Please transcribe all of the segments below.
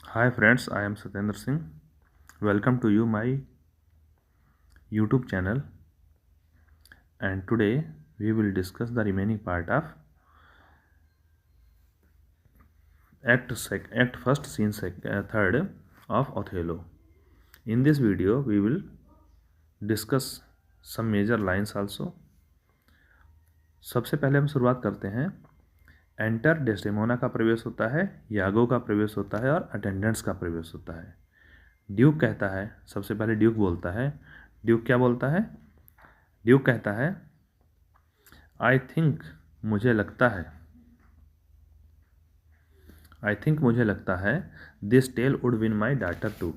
Hi friends, I am Satyendra Singh. Welcome to you my YouTube channel, and today we will discuss the remaining part of Act First, Scene Third of Othello. In this video, we will discuss some major lines also. सबसे पहले हम शुरुआत करते हैं। Enter Desdemona का प्रवेश होता है, यागो का प्रवेश होता है और अटेंडेंट्स का प्रवेश होता है। ड्यूक कहता है, सबसे पहले ड्यूक बोलता है। ड्यूक क्या बोलता है? ड्यूक कहता है, आई थिंक मुझे लगता है this tale would win my daughter too,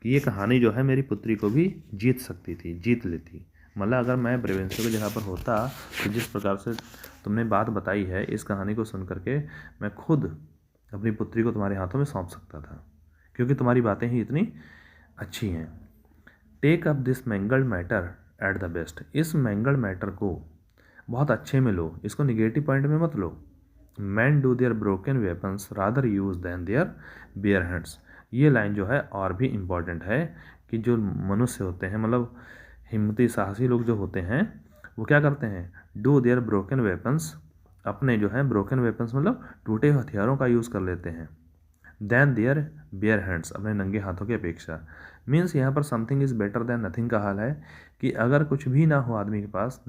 कि ये कहानी जो है मेरी पुत्री को भी जीत सकती थी, जीत लेती। मतलब अगर मैं ब्रेवेंसियो की जगह पर होता तो जिस प्रकार से तुमने बात बताई है, इस कहानी को सुन करके मैं खुद अपनी पुत्री को तुम्हारे हाथों में सौंप सकता था, क्योंकि तुम्हारी बातें ही इतनी अच्छी हैं। Take up this mangled matter at the best, इस मैंगल्ड मैटर को बहुत अच्छे में लो, इसको निगेटिव पॉइंट में मत लो। Men do their broken weapons rather use than their bare hands, ये लाइन जो है और भी इम्पॉर्टेंट है कि जो मनुष्य होते हैं, मतलब हिम्मती साहसी लोग जो होते हैं, वो क्या करते हैं? डू देयर ब्रोकन वेपन्स, अपने जो है ब्रोकन वेपन्स मतलब टूटे हुए हथियारों का यूज़ कर लेते हैं। दैन देयर बेयर हैंड्स, अपने नंगे हाथों की अपेक्षा। मीन्स यहाँ पर something is better than nothing का हाल है कि अगर कुछ भी ना हो आदमी के पास,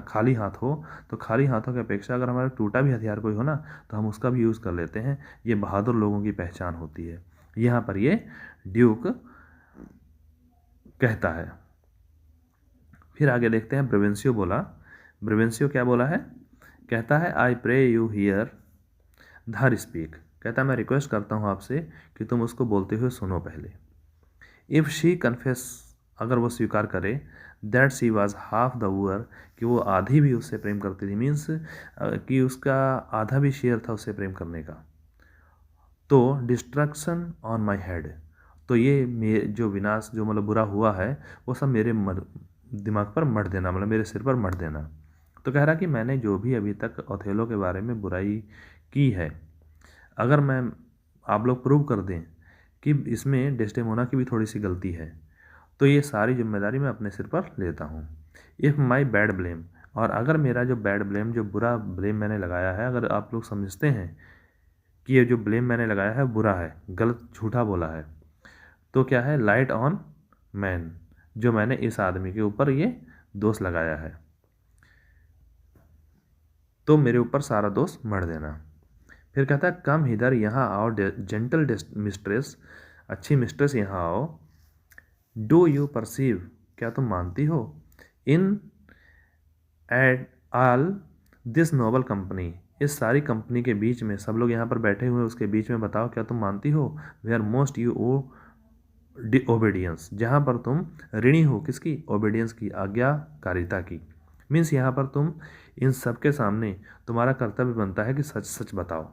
खाली हाथ हो, तो खाली हाथों की अपेक्षा अगर हमारा टूटा भी हथियार कोई हो ना, तो हम उसका भी यूज़ कर लेते हैं। ये बहादुर लोगों की पहचान होती है, यहाँ पर ये ड्यूक कहता है। फिर आगे देखते हैं, ब्रेवेंसियो बोला। ब्रेवेंसियो क्या बोला है? कहता है, आई प्रे यू हियर धर स्पीक, कहता है मैं रिक्वेस्ट करता हूँ आपसे कि तुम उसको बोलते हुए सुनो पहले। इफ़ शी कन्फेस, अगर वो स्वीकार करे, that she was half the wooer, कि वो आधी भी उससे प्रेम करती थी, मीन्स कि उसका आधा भी शेयर था उससे प्रेम करने का, तो डिस्ट्रक्शन ऑन माई हेड, तो ये जो विनाश, जो मतलब बुरा हुआ है, वो सब मेरे दिमाग पर मढ़ देना, मतलब मेरे सिर पर मढ़ देना। तो कह रहा कि मैंने जो भी अभी तक ओथेलो के बारे में बुराई की है, अगर आप लोग प्रूव कर दें कि इसमें डेस्डेमोना की भी थोड़ी सी गलती है, तो ये सारी जिम्मेदारी मैं अपने सिर पर लेता हूँ। इफ़ माई बैड ब्लेम, और अगर मेरा जो बैड ब्लेम, जो बुरा ब्लेम मैंने लगाया है, अगर आप लोग समझते हैं कि ये जो ब्लेम मैंने लगाया है बुरा है, गलत झूठा बोला है, तो क्या है? लाइट ऑन मैन, जो मैंने इस आदमी के ऊपर ये दोष लगाया है, तो मेरे ऊपर सारा दोष मढ़ देना। फिर कहता है, कम हिदर, यहाँ आओ जेंटल मिस्ट्रेस, अच्छी मिस्ट्रेस यहाँ आओ। डू यू परसीव, क्या तुम मानती हो? In aid all this noble company, इस सारी कंपनी के बीच में, सब लोग यहाँ पर बैठे हुए उसके बीच में, बताओ क्या तुम मानती हो? Where most you owe obedience, जहाँ पर तुम ऋणी हो किसकी? ओबीडियंस की, आज्ञाकारिता की। मीन्स यहाँ पर तुम इन सब के सामने तुम्हारा कर्तव्य बनता है कि सच सच बताओ,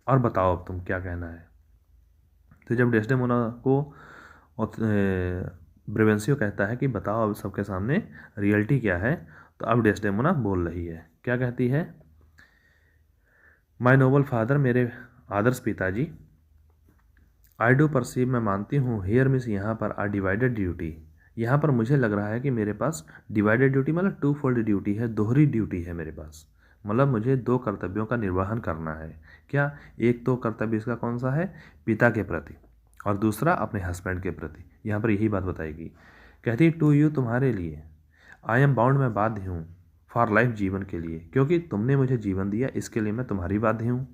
और बताओ अब तुम क्या कहना है। तो जब डेस्डेमोना को ब्रेवेंसियो कहता है कि बताओ अब सबके सामने रियलिटी क्या है, तो अब डेस्डेमोना बोल रही है। क्या कहती है? माय नोबल फादर, मेरे आदर्श पिताजी। आई डू परसीव, मैं मानती हूँ। हेयर मीन्स यहाँ पर आ डिवाइडेड ड्यूटी, यहाँ पर मुझे लग रहा है कि मेरे पास डिवाइडेड ड्यूटी मतलब टू फोल्ड ड्यूटी है, दोहरी ड्यूटी है मेरे पास, मतलब मुझे दो कर्तव्यों का निर्वहन करना है। क्या? एक तो कर्तव्य इसका कौन सा है? पिता के प्रति, और दूसरा अपने हस्बैंड के प्रति। यहाँ पर यही बात बताएगी। कहती टू यू, तुम्हारे लिए। आई एम बाउंड, मैं बाध्य हूँ। फॉर लाइफ, जीवन के लिए, क्योंकि तुमने मुझे जीवन दिया, इसके लिए मैं तुम्हारी बाध्य हूँ।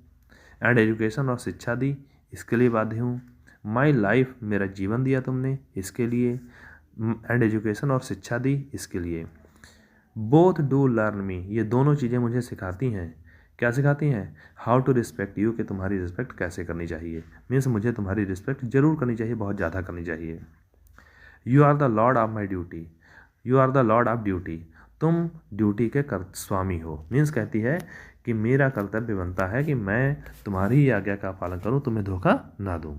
एंड एजुकेशन, और शिक्षा दी, इसके लिए बाध्य हूँ। माई लाइफ, मेरा जीवन दिया तुमने, इसके लिए। एंड एजुकेशन, और शिक्षा दी, इसके लिए। बोथ डू लर्न मी, ये दोनों चीज़ें मुझे सिखाती हैं। क्या सिखाती हैं? हाउ टू रिस्पेक्ट यू, कि तुम्हारी रिस्पेक्ट कैसे करनी चाहिए। मीन्स मुझे तुम्हारी रिस्पेक्ट जरूर करनी चाहिए, बहुत ज़्यादा करनी चाहिए। You are the lord of my duty, you are the lord of duty, तुम ड्यूटी के स्वामी हो। मीन्स कहती है कि मेरा कर्तव्य बनता है कि मैं तुम्हारी ही आज्ञा का पालन करूं, तुम्हें धोखा ना दूं।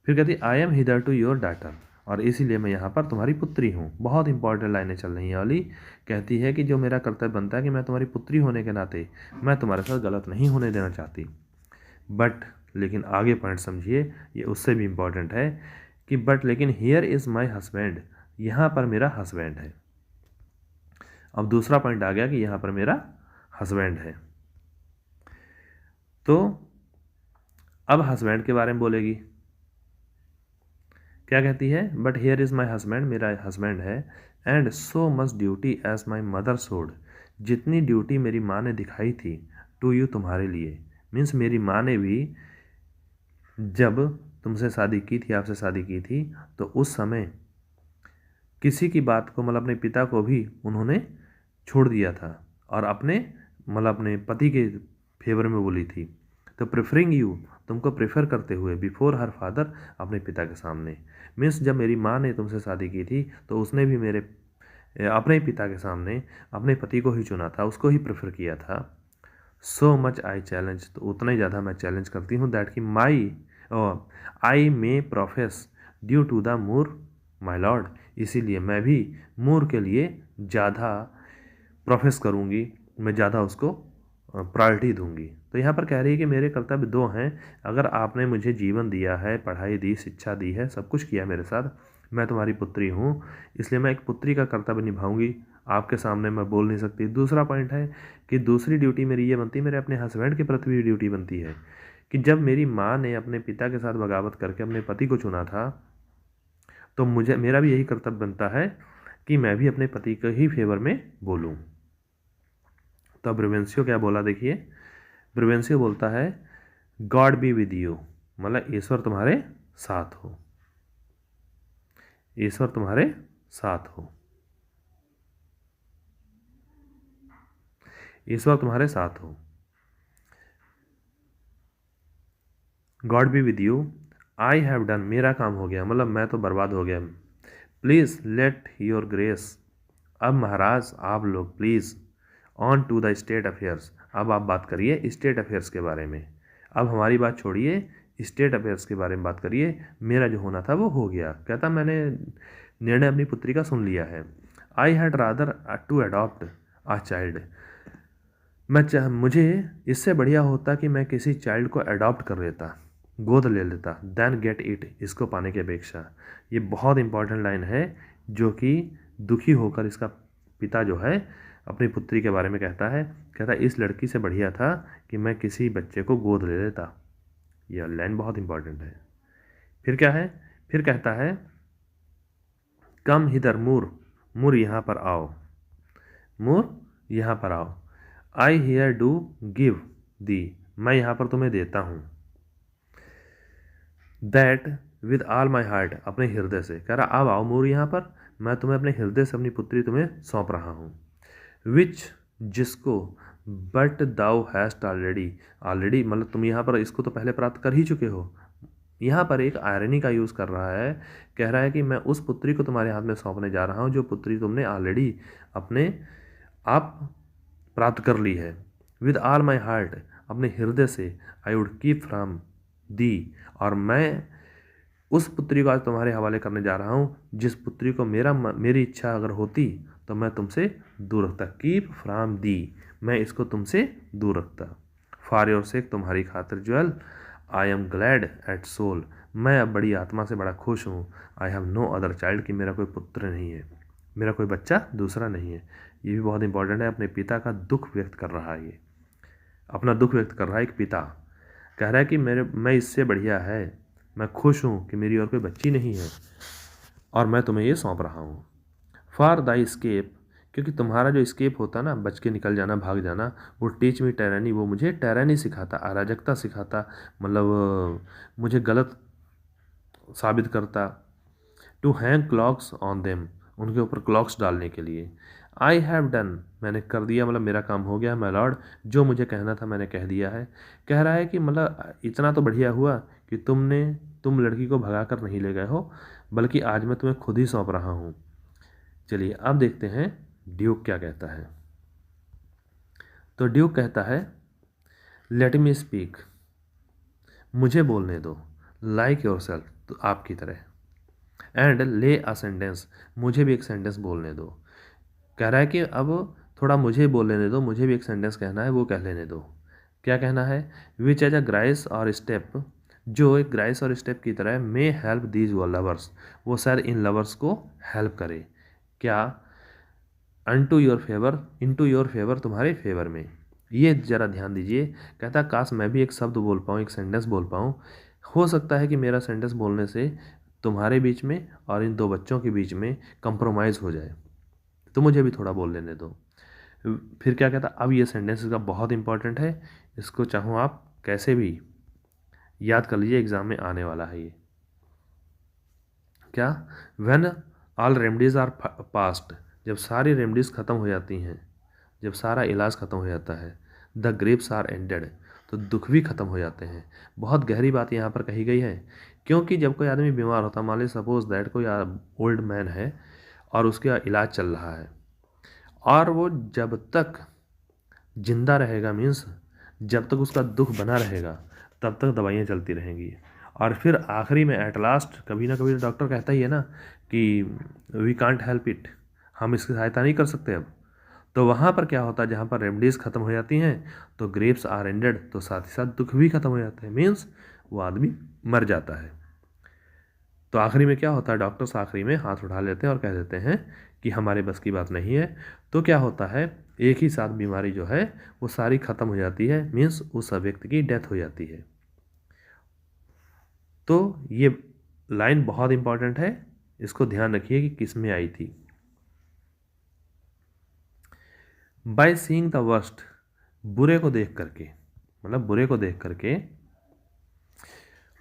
फिर कहती I am hitherto your daughter, और इसीलिए मैं यहाँ पर तुम्हारी पुत्री हूँ। बहुत इंपॉर्टेंट लाइनें चल रही हैं वाली। कहती है कि जो मेरा कर्तव्य बनता है कि मैं तुम्हारी पुत्री होने के नाते मैं तुम्हारे साथ गलत नहीं होने देना चाहती। बट लेकिन आगे पॉइंट समझिए, ये उससे भी इम्पॉर्टेंट है कि बट लेकिन हियर इज़ माई हस्बैंड, यहाँ पर मेरा हस्बैंड है। अब दूसरा पॉइंट आ गया कि यहाँ पर मेरा हस्बैंड है। तो अब हस्बैंड के बारे में बोलेगी, क्या कहती है, but here is my husband, मेरा हस्बैंड है, and so much duty as my mother showed, जितनी ड्यूटी मेरी माँ ने दिखाई थी टू यू, तुम्हारे लिए। मीन्स मेरी माँ ने भी जब तुमसे शादी की थी, आपसे शादी की थी, तो उस समय किसी की बात को मतलब अपने पिता को भी उन्होंने छोड़ दिया था और अपने मतलब अपने पति के फेवर में बोली थी। तो प्रेफरिंग यू, तुमको प्रेफर करते हुए, बिफोर हर फादर, अपने पिता के सामने। मीन्स जब मेरी माँ ने तुमसे शादी की थी तो उसने भी मेरे अपने पिता के सामने अपने पति को ही चुना था, उसको ही प्रेफर किया था। सो मच आई चैलेंज, तो उतना ही ज़्यादा मैं चैलेंज करती हूँ दैट कि I may profess due to the Moor my lord, इसीलिए मैं भी मूर के लिए ज़्यादा प्रोफेस करूँगी, मैं ज़्यादा उसको प्रायोरिटी दूंगी। तो यहाँ पर कह रही है कि मेरे कर्तव्य दो हैं, अगर आपने मुझे जीवन दिया है, पढ़ाई दी, शिक्षा दी है, सब कुछ किया मेरे साथ, मैं तुम्हारी पुत्री हूँ, इसलिए मैं एक पुत्री का कर्तव्य निभाऊंगी, आपके सामने मैं बोल नहीं सकती। दूसरा पॉइंट है कि दूसरी ड्यूटी मेरी ये बनती है, मेरे अपने हस्बैंड के प्रति भी ड्यूटी बनती है कि जब मेरी माँ ने अपने पिता के साथ बगावत करके अपने पति को चुना था, तो मुझे मेरा भी यही कर्तव्य बनता है कि मैं भी अपने पति के ही फेवर में बोलूँ। तो अब ब्रेवेंसियो क्या बोला, देखिए ब्रेवेंसियो बोलता है गॉड बी विद यू, मतलब ईश्वर तुम्हारे साथ हो, ईश्वर तुम्हारे साथ हो, ईश्वर तुम्हारे साथ हो, God be with you, I have done, मेरा काम हो गया, मतलब मैं तो बर्बाद हो गया, प्लीज़ लेट योर ग्रेस, अब महाराज आप लोग please, on to the state affairs, अब आप बात करिए स्टेट अफेयर्स के बारे में, अब हमारी बात छोड़िए, स्टेट अफेयर्स के बारे में बात करिए, मेरा जो होना था वो हो गया। कहता मैंने निर्णय अपनी पुत्री का सुन लिया है। I had rather to adopt a child, मुझे इससे बढ़िया होता कि मैं किसी चाइल्ड को अडॉप्ट कर लेता, गोद ले लेता, देन गेट इट, इसको पाने की अपेक्षा। ये बहुत इंपॉर्टेंट लाइन है जो कि दुखी होकर इसका पिता जो है अपनी पुत्री के बारे में कहता इस लड़की से बढ़िया था कि मैं किसी बच्चे को गोद ले लेता। यह लाइन बहुत इंपॉर्टेंट है। फिर क्या है, फिर कहता है कम हिदर मूर, मूर यहाँ पर आओ, मूर यहाँ पर आओ, आई हियर डू गिव दी, मैं यहाँ पर तुम्हें देता हूँ, that with all my heart, अपने हृदय से। कह रहा अब आओ मूर यहाँ पर, मैं तुम्हें अपने हृदय से अपनी पुत्री तुम्हें सौंप रहा हूँ। विच, जिसको, but thou hast already, already मतलब तुम यहाँ पर इसको तो पहले प्राप्त कर ही चुके हो। यहाँ पर एक आयरनी का यूज़ कर रहा है, कह रहा है कि मैं उस पुत्री को तुम्हारे हाथ में सौंपने जा रहा हूँ जो पुत्री तुमने ऑलरेडी अपने आप प्राप्त कर ली है। विद ऑल माई हार्ट, अपने हृदय से, I would keep from the, और मैं उस पुत्री को आज तुम्हारे हवाले करने जा रहा हूँ जिस पुत्री को मेरी इच्छा अगर होती तो मैं तुमसे दूर रखता, कीप फ्रॉम दी, मैं इसको तुमसे दूर रखता। फॉर योर सेक, तुम्हारी खातिर jewel, I am glad at soul, मैं अब बड़ी आत्मा से बड़ा खुश हूँ। I have no other child, कि मेरा कोई पुत्र नहीं है, मेरा कोई बच्चा दूसरा नहीं है। ये भी बहुत इंपॉर्टेंट है, अपने पिता का दुख व्यक्त कर रहा है, ये अपना दुख व्यक्त कर रहा है। एक पिता कह रहा है कि मैं इससे बढ़िया है, मैं खुश हूँ कि मेरी और कोई बच्ची नहीं है और मैं तुम्हें ये सौंप रहा हूँ। फॉर द स्केप, क्योंकि तुम्हारा जो स्केप होता ना, बच के निकल जाना, भाग जाना, वो टीच मी टैरानी, वो मुझे टैरानी सिखाता, अराजकता सिखाता, मतलब मुझे गलत साबित करता। To hang clogs on them, उनके ऊपर क्लॉक्स डालने के लिए। आई हैव डन, मैंने कर दिया, मतलब मेरा काम हो गया माय लॉर्ड, जो मुझे कहना था मैंने कह दिया है। कह रहा है कि मतलब इतना तो बढ़िया हुआ कि तुम लड़की को भगा कर नहीं ले गए हो, बल्कि आज मैं तुम्हें खुद ही सौंप रहा हूँ। चलिए अब देखते हैं ड्यूक क्या कहता है। तो ड्यूक कहता है लेट मी स्पीक, मुझे बोलने दो, लाइक योर सेल्फ, तो आपकी तरह, एंड ले अ सेंटेंस, मुझे भी एक सेंटेंस बोलने दो। कह रहा है कि अब थोड़ा मुझे बोल लेने दो, मुझे भी एक सेंटेंस कहना है, वो कह लेने दो। क्या कहना है, विच एज अ ग्राइस और स्टेप, जो एक ग्राइस और स्टेप की तरह मे हेल्प दीज वो लवर्स, वो शायद इन लवर्स को हेल्प करे। क्या, unto your favour, into your favour, तुम्हारे फेवर में। ये ज़रा ध्यान दीजिए। कहता काश मैं भी एक शब्द बोल पाऊँ, एक सेंटेंस बोल पाऊँ, हो सकता है कि मेरा सेंटेंस बोलने से तुम्हारे बीच में और इन दो बच्चों के बीच में कंप्रोमाइज़ हो जाए, तो मुझे भी थोड़ा बोल लेने दो। फिर क्या कहता, अब ये सेंटेंस इसका बहुत इंपॉर्टेंट है, इसको चाहो आप कैसे भी याद कर लीजिए, एग्ज़ाम में आने वाला है ये। क्या, when all remedies are past, जब सारी रेमडीज़ ख़त्म हो जाती हैं, जब सारा इलाज ख़त्म हो जाता है, द ग्रेप्स आर एंडेड, तो दुख भी ख़त्म हो जाते हैं। बहुत गहरी बात यहाँ पर कही गई है, क्योंकि जब कोई आदमी बीमार होता, मान लीजिए सपोज दैट कोई ओल्ड मैन है और उसका इलाज चल रहा है, और वो जब तक जिंदा रहेगा, मीन्स जब तक उसका दुख बना रहेगा तब तक दवाइयाँ चलती रहेंगी, और फिर आखिरी में एट लास्ट कभी ना कभी डॉक्टर कहता ही है ना कि वी कांट हेल्प इट, हम इसकी सहायता नहीं कर सकते अब। तो वहाँ पर क्या होता है, जहाँ पर रेमडीज़ ख़त्म हो जाती हैं तो ग्रेप्स आर एंडेड, तो साथ ही साथ दुख भी ख़त्म हो जाते हैं, मीन्स वो आदमी मर जाता है। तो आखिरी में क्या होता है, डॉक्टर्स आखिरी में हाथ उठा लेते हैं और कह देते हैं कि हमारे बस की बात नहीं है। तो क्या होता है, एक ही साथ बीमारी जो है वो सारी ख़त्म हो जाती है, मीन्स उस व्यक्ति की डेथ हो जाती है। तो ये लाइन बहुत इंपॉर्टेंट है, इसको ध्यान रखिए कि किस में आई थी। बाय सीइंग द वर्स्ट, बुरे को देख करके, मतलब बुरे को देख करके,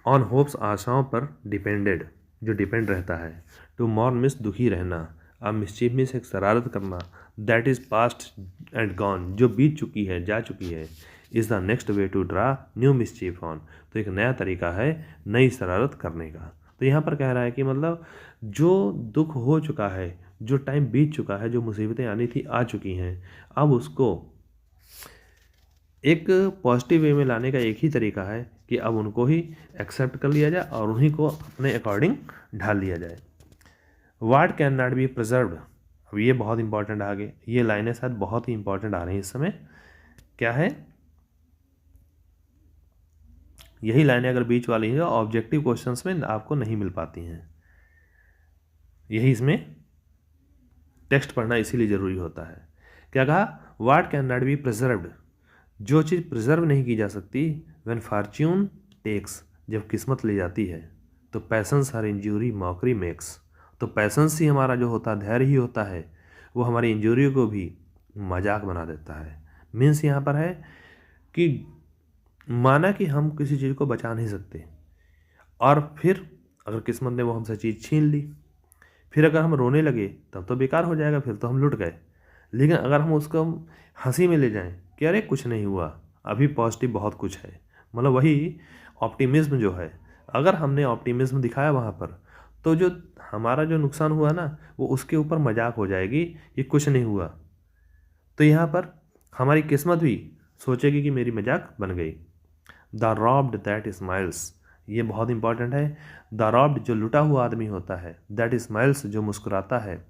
ऑन होप्स, आशाओं पर डिपेंडेड, जो डिपेंड रहता है, टू मॉर्न मिस, दुखी रहना, अब मिस्चीफ मिस, एक शरारत करना, that is past and gone, जो बीत चुकी है, जा चुकी है, is the next way to draw new mischief on, तो एक नया तरीका है नई शरारत करने का। तो यहाँ पर कह रहा है कि मतलब जो दुख हो चुका है, जो टाइम बीत चुका है, जो मुसीबतें आनी थी आ चुकी हैं, अब उसको एक पॉजिटिव वे में लाने का एक ही तरीका है कि अब उनको ही एक्सेप्ट कर लिया जाए और उन्हीं को अपने अकॉर्डिंग ढाल लिया जाए। What can not be preserved, अब ये बहुत इंपॉर्टेंट आगे, ये लाइनें शायद बहुत ही इंपॉर्टेंट आ रही हैं इस समय। क्या है, यही लाइनें अगर बीच वाली है ऑब्जेक्टिव क्वेश्चंस में आपको नहीं मिल पाती हैं, यही इसमें टेक्स्ट पढ़ना इसीलिए ज़रूरी होता है। क्या कहा, what can not be preserved, जो चीज़ प्रिजर्व नहीं की जा सकती, व्हेन फॉर्च्यून टेक्स, जब किस्मत ले जाती है, तो पैशंस हर इंजूरी मॉकरी मेक्स, तो पैशंस ही हमारा जो होता है, धैर्य ही होता है, वो हमारी इंजूरी को भी मजाक बना देता है। मीन्स यहाँ पर है कि माना कि हम किसी चीज़ को बचा नहीं सकते, और फिर अगर किस्मत ने वो हमसे चीज़ छीन ली, फिर अगर हम रोने लगे तब तो बेकार हो जाएगा, फिर तो हम लुट गए। लेकिन अगर हम उसको हंसी में ले जाएं कि अरे कुछ नहीं हुआ, अभी पॉजिटिव बहुत कुछ है, मतलब वही ऑप्टिमिज्म जो है, अगर हमने ऑप्टिमिज्म दिखाया वहाँ पर, तो जो हमारा जो नुकसान हुआ ना वो उसके ऊपर मजाक हो जाएगी, ये कुछ नहीं हुआ। तो यहाँ पर हमारी किस्मत भी सोचेगी कि मेरी मजाक बन गई। द रॉब्ड दैट स्माइल्स, ये बहुत इंपॉर्टेंट है। द रॉब्ड, जो लुटा हुआ आदमी होता है, दैट स्माइल्स, जो मुस्कुराता है,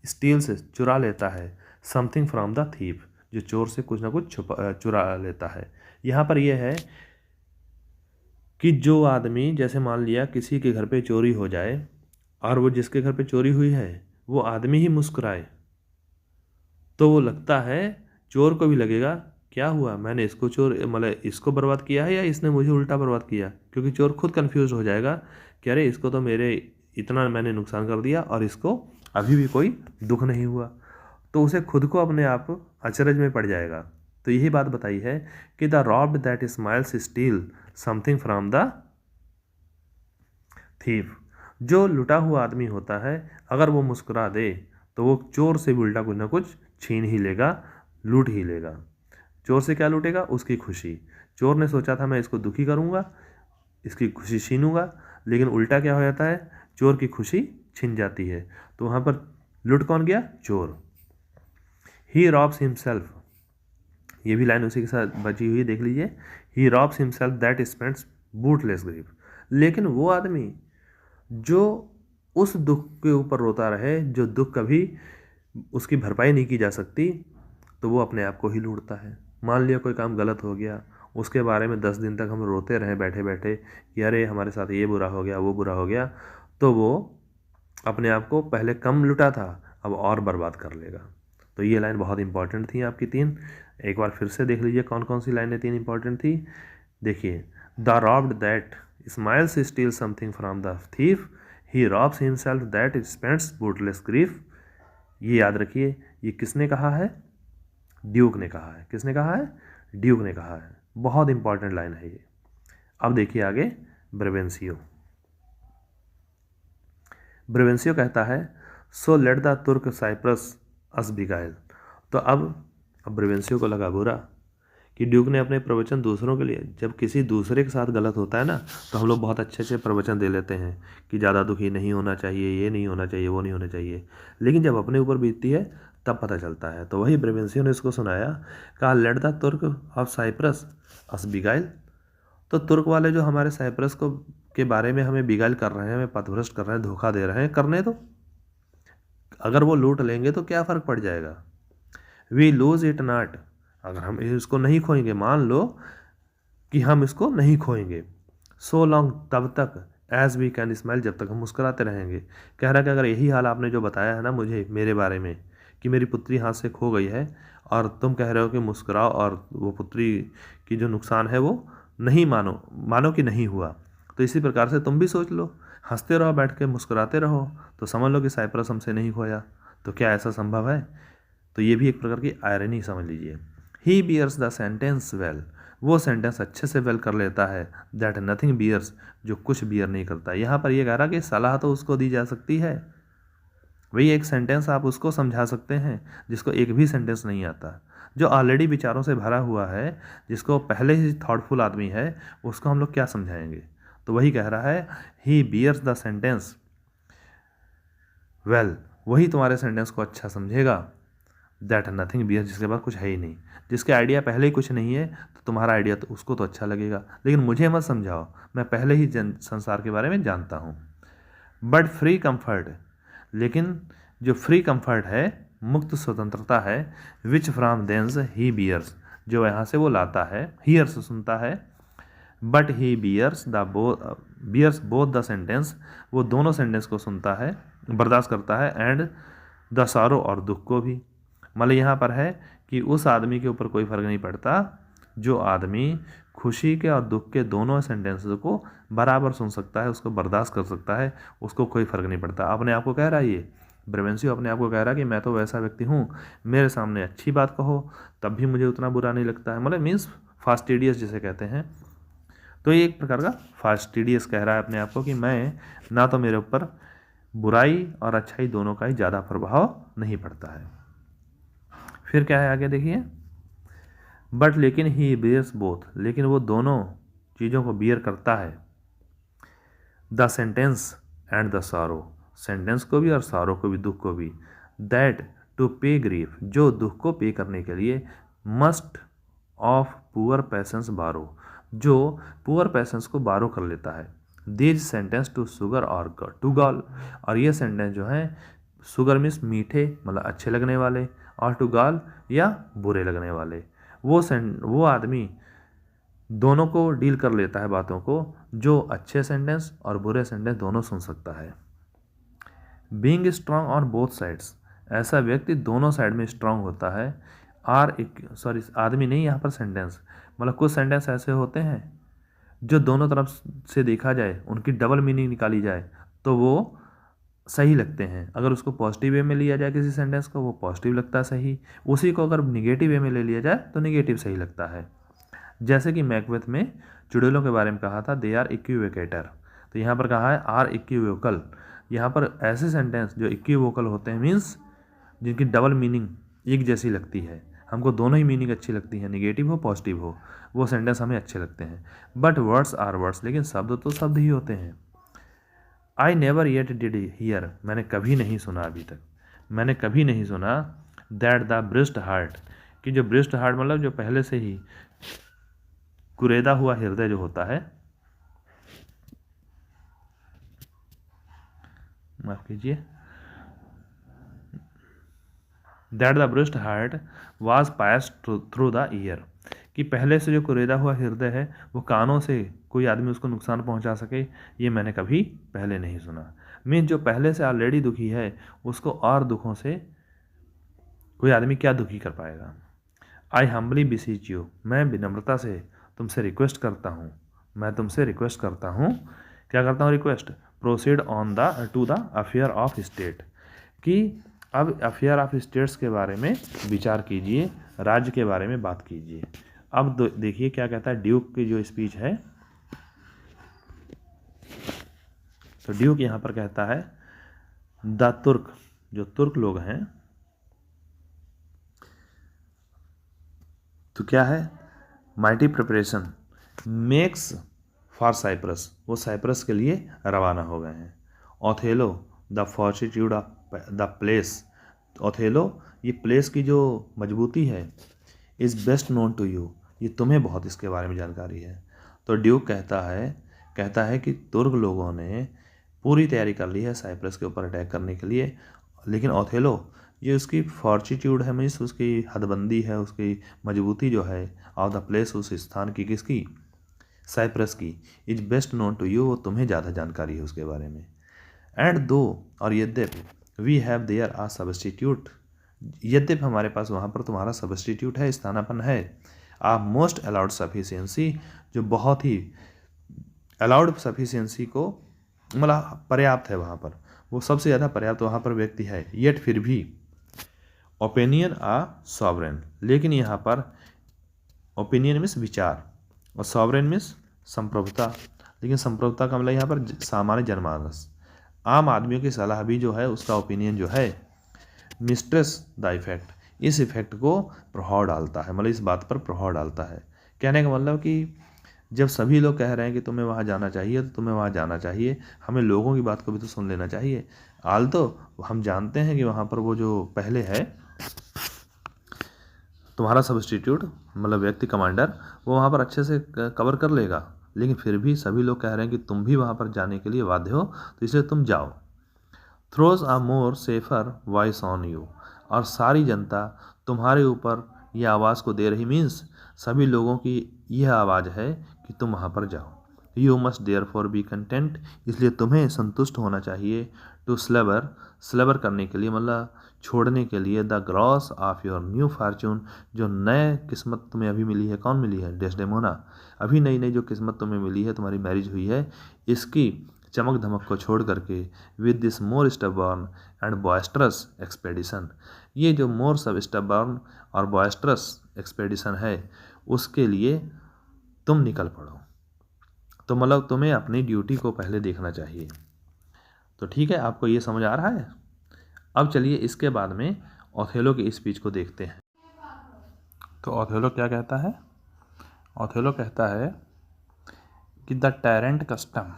स्टील्स, चुरा लेता है, समथिंग फ्रॉम द थीफ, जो चोर से कुछ ना कुछ चुरा लेता है। यहाँ पर यह है कि जो आदमी, जैसे मान लिया किसी के घर पे चोरी हो जाए और वो जिसके घर पे चोरी हुई है वो आदमी ही मुस्कुराए, तो वो लगता है चोर को भी लगेगा क्या हुआ, मैंने इसको चोर मतलब इसको बर्बाद किया है या इसने मुझे उल्टा बर्बाद किया, क्योंकि चोर खुद कंफ्यूज हो जाएगा कि अरे इसको तो मेरे इतना मैंने नुकसान कर दिया और इसको अभी भी कोई दुख नहीं हुआ, तो उसे खुद को अपने आप अचरज में पड़ जाएगा। तो यही बात बताई है कि the robbed that smiles steal something from the thief, जो लुटा हुआ आदमी होता है अगर वो मुस्कुरा दे तो वो चोर से भी उल्टा कुछ ना कुछ छीन ही लेगा, लूट ही लेगा। चोर से क्या लूटेगा, उसकी खुशी। चोर ने सोचा था मैं इसको दुखी करूँगा, इसकी खुशी छीनूंगा, लेकिन उल्टा क्या हो जाता है, चोर की खुशी छिन जाती है। तो वहाँ पर लूट कौन गया, चोर। ही रॉब्स हिमसेल्फ, ये भी लाइन उसी के साथ बची हुई, देख लीजिए। He robs himself that spends bootless grief, लेकिन वो आदमी जो उस दुख के ऊपर रोता रहे, जो दुख कभी उसकी भरपाई नहीं की जा सकती, तो वो अपने आप को ही लूटता है। मान लिया कोई काम गलत हो गया उसके बारे में 10 दिन तक हम रोते रहें बैठे बैठे कि अरे हमारे साथ ये बुरा हो गया, वो बुरा हो गया, तो वो अपने आप को पहले कम लुटा था, अब और बर्बाद कर लेगा। तो ये लाइन बहुत इंपॉर्टेंट थी आपकी 3। एक बार फिर से देख लीजिए कौन कौन सी लाइनें 3 इंपॉर्टेंट थी। देखिए, the robbed that smiles steal something from the thief, he robs himself that spends bootless grief. ये याद रखिए, ये किसने कहा है? ड्यूक ने कहा है। किसने कहा है? ड्यूक ने कहा है। बहुत इंपॉर्टेंट लाइन है ये। अब देखिए आगे, ब्रेवेंसियो। ब्रेवेंसियो कहता है सो लेट द तुर्क साइप्रस अस बिगाइल। तो अब ब्रेवेंसियो को लगा बुरा कि ड्यूक ने अपने प्रवचन दूसरों के लिए, जब किसी दूसरे के साथ गलत होता है ना, तो हम लोग बहुत अच्छे अच्छे प्रवचन दे लेते हैं कि ज़्यादा दुखी नहीं होना चाहिए, ये नहीं होना चाहिए, वो नहीं होना चाहिए, लेकिन जब अपने ऊपर बीतती है तब पता चलता है। तो वही ब्रेवेंसियो ने इसको सुनाया, कहा लेट द तुर्क ऑफ साइप्रस अस बिगाइल। तो तुर्क वाले जो हमारे साइप्रस को के बारे में हमें बिगाइल कर रहे हैं, हमें पथभ्रष्ट कर रहे हैं, धोखा दे रहे हैं, करने दो। अगर वो लूट लेंगे तो क्या फ़र्क पड़ जाएगा? We lose it not. अगर हम इसको नहीं खोएंगे, मान लो कि हम इसको नहीं खोएंगे, सो लॉन्ग, तब तक, एज वी कैन स्माइल, जब तक हम मुस्कुराते रहेंगे। कह रहा है कि अगर यही हाल आपने जो बताया है ना मुझे मेरे बारे में कि मेरी पुत्री हाथ से खो गई है, और तुम कह रहे हो कि मुस्कुराओ और वो पुत्री की जो नुकसान है वो नहीं मानो कि नहीं हुआ, तो इसी प्रकार से तुम भी सोच लो, हंसते रहो, बैठ के मुस्कुराते रहो, तो समझ लो कि साइप्रस हमसे नहीं खोया। तो क्या ऐसा संभव है? तो ये भी एक प्रकार की आयरनी समझ लीजिए। ही बियर्स द सेंटेंस वेल, वो सेंटेंस अच्छे से वेल कर लेता है, दैट नथिंग बियर्स, जो कुछ बियर नहीं करता। यहाँ पर ये कह रहा कि सलाह तो उसको दी जा सकती है, वही एक सेंटेंस आप उसको समझा सकते हैं जिसको एक भी सेंटेंस नहीं आता, जो ऑलरेडी विचारों से भरा हुआ है, जिसको पहले ही थॉटफुल आदमी है, उसको हम लोग क्या समझाएंगे? तो वही कह रहा है, ही बियर्स द सेंटेंस वेल, वही तुम्हारे सेंटेंस को अच्छा समझेगा, दैट नथिंग बियर, जिसके पास कुछ है ही नहीं, जिसके आइडिया पहले ही कुछ नहीं है, तो तुम्हारा आइडिया तो उसको तो अच्छा लगेगा, लेकिन मुझे मत समझाओ, मैं पहले ही संसार के बारे में जानता हूँ। बट फ्री कंफर्ट, लेकिन जो फ्री कंफर्ट है, मुक्त स्वतंत्रता है, which from thence he bears, जो यहाँ से वो लाता है, हियर्स सुनता है, but he bears both the sentence, वो दोनों सेंटेंस को सुनता है, बर्दाश्त करता है, एंड द सारो, और दुख को भी। मतलब यहाँ पर है कि उस आदमी के ऊपर कोई फर्क नहीं पड़ता जो आदमी खुशी के और दुख के दोनों सेंटेंस को बराबर सुन सकता है, उसको बर्दाश्त कर सकता है, उसको कोई फर्क नहीं पड़ता। अपने आप को कह रहा है ये ब्रेवेंसियो, अपने आप को कह रहा है कि मैं तो वैसा व्यक्ति हूँ, मेरे सामने अच्छी बात कहो तब भी मुझे उतना बुरा नहीं लगता है, मतलब मीन्स फास्टिडियस जिसे कहते हैं। तो ये एक प्रकार का फास्टिडियस कह रहा है अपने आप को कि मैं, ना तो मेरे ऊपर बुराई और अच्छाई दोनों का ही ज़्यादा प्रभाव नहीं पड़ता है। फिर क्या है आगे देखिए, बट लेकिन ही बियर्स बोथ, लेकिन वो दोनों चीज़ों को बियर करता है, द सेंटेंस एंड द सारो, सेंटेंस को भी और सारो को भी, दुख को भी, दैट टू पे ग्रीफ, जो दुख को पे करने के लिए, मस्ट ऑफ पुअर पैसेंस बारो, जो पुअर पैसेंस को बारो कर लेता है, दीज सेंटेंस टू शुगर और टू गॉल, और ये सेंटेंस जो है, शुगर मीन्स मीठे, मतलब अच्छे लगने वाले, और टू गॉल या बुरे लगने वाले, वो आदमी दोनों को डील कर लेता है बातों को, जो अच्छे सेंटेंस और बुरे सेंटेंस दोनों सुन सकता है। Being strong on both sides, ऐसा व्यक्ति दोनों साइड में स्ट्रांग होता है। आदमी नहीं, यहाँ पर सेंटेंस, मतलब कुछ सेंटेंस ऐसे होते हैं जो दोनों तरफ से देखा जाए, उनकी डबल मीनिंग निकाली जाए तो वो सही लगते हैं। अगर उसको पॉजिटिव वे में लिया जाए किसी सेंटेंस को, वो पॉजिटिव लगता है सही, उसी को अगर निगेटिव वे में ले लिया जाए तो निगेटिव सही लगता है। जैसे कि मैकबेथ में चुड़ैलों के बारे में कहा था, दे आर इक्विवोकेटर, तो यहाँ पर कहा है आर इक्विवोकल। यहाँ पर ऐसे सेंटेंस जो इक्विवोकल होते हैं, मीन्स जिनकी डबल मीनिंग एक जैसी लगती है, हमको दोनों ही मीनिंग अच्छी लगती है, निगेटिव हो पॉजिटिव हो, वो सेंटेंस हमें अच्छे लगते हैं। बट वर्ड्स आर वर्ड्स, लेकिन शब्द तो शब्द ही होते हैं। I never yet did here, मैंने कभी नहीं सुना, अभी तक मैंने कभी नहीं सुना, दैट द ब्रेस्ट हार्ट, कि जो ब्रेस्ट हार्ट मतलब जो पहले से ही कुरेदा हुआ हृदय जो होता है, माफ कीजिए, that the breast heart was pass through the year, कि पहले से जो कुरेदा हुआ हृदय है वो कानों से कोई आदमी उसको नुकसान पहुंचा सके, ये मैंने कभी पहले नहीं सुना। मीन जो पहले से ऑलरेडी दुखी है उसको और दुखों से कोई आदमी क्या दुखी कर पाएगा। आई हम्बली बिसीच यू, मैं विनम्रता से तुमसे रिक्वेस्ट करता हूँ, मैं तुमसे रिक्वेस्ट करता हूँ, क्या करता हूँ request, proceed on the two the affair of state, कि अब अफेयर ऑफ स्टेट्स के बारे में विचार कीजिए, राज्य के बारे में बात कीजिए। अब देखिए क्या कहता है ड्यूक की जो स्पीच है। तो ड्यूक यहाँ पर कहता है द तुर्क, जो तुर्क लोग हैं, तो क्या है, mighty preparation makes for Cyprus, वो साइप्रस के लिए रवाना हो गए हैं। Othello the fortitude of the place, Othello ये प्लेस की जो मजबूती है, is best known to you, ये तुम्हें बहुत इसके बारे में जानकारी है। तो ड्यूक कहता है कि तुर्क लोगों ने पूरी तैयारी कर ली है साइप्रस के ऊपर अटैक करने के लिए, लेकिन ओथेलो ये उसकी फॉर्टिट्यूड है, मीन्स उसकी हदबंदी है, उसकी मजबूती जो है ऑफ द प्लेस, उस स्थान की, किसकी, साइप्रस की, is best known to you, वो तुम्हें ज़्यादा जानकारी है उसके बारे में। एंड दो, और यद्यपि, we have there a substitute, यद्यपि हमारे पास वहाँ पर तुम्हारा सब्स्टिट्यूट है, स्थानापन्न है, आ मोस्ट अलाउड सफिशियंसी, जो बहुत ही अलाउड सफिशियंसी को मतलब पर्याप्त है वहाँ पर, वो सबसे ज़्यादा पर्याप्त वहाँ पर व्यक्ति है। येट फिर भी ओपिनियन आ सॉवरेन, लेकिन यहाँ पर ओपिनियन मीन्स विचार और सॉवरेन मीन्स संप्रभुता, लेकिन संप्रभुता का मतलब यहाँ पर सामान्य जनमानस, आम आदमियों की सलाह भी जो है, उसका ओपिनियन जो है, मिस्ट्रेस द इफेक्ट, इस इफेक्ट को प्रभाव डालता है, मतलब इस बात पर प्रभाव डालता है। कहने का मतलब कि जब सभी लोग कह रहे हैं कि तुम्हें वहाँ जाना चाहिए, तो तुम्हें वहाँ जाना चाहिए, हमें लोगों की बात को भी तो सुन लेना चाहिए। आल तो हम जानते हैं कि वहाँ पर वो जो पहले है तुम्हारा सब्स्टिट्यूट, मतलब व्यक्ति कमांडर, वो वहाँ पर अच्छे से कवर कर लेगा, लेकिन फिर भी सभी लोग कह रहे हैं कि तुम भी वहाँ पर जाने के लिए बाध्य हो, तो इसलिए तुम जाओ। Throws a more safer voice on you, और सारी जनता तुम्हारे ऊपर यह आवाज़ को दे रही, मीन्स सभी लोगों की यह आवाज़ है कि तुम वहाँ पर जाओ। You must therefore be content, इसलिए तुम्हें संतुष्ट होना चाहिए। टू स्लेबर करने के लिए, मतलब छोड़ने के लिए, the gross of your new Fortune, जो नए किस्मत तुम्हें अभी मिली है, कौन मिली है, डेस्डेमोना, अभी नई नई जो किस्मत तुम्हें मिली है, तुम्हारी मैरिज हुई है, इसकी चमक धमक को छोड़ करके, with this more stubborn and boisterous expedition, ये जो मोर सब स्टबॉर्न और बॉयस्ट्रस एक्सपेडिशन है, उसके लिए तुम निकल पड़ो। तो मतलब तुम्हें अपनी ड्यूटी को पहले देखना चाहिए। तो ठीक है, आपको ये समझ आ रहा है। अब चलिए इसके बाद में ओथेलो की स्पीच को देखते हैं। तो ओथेलो क्या कहता है, ओथेलो कहता है कि the tyrant custom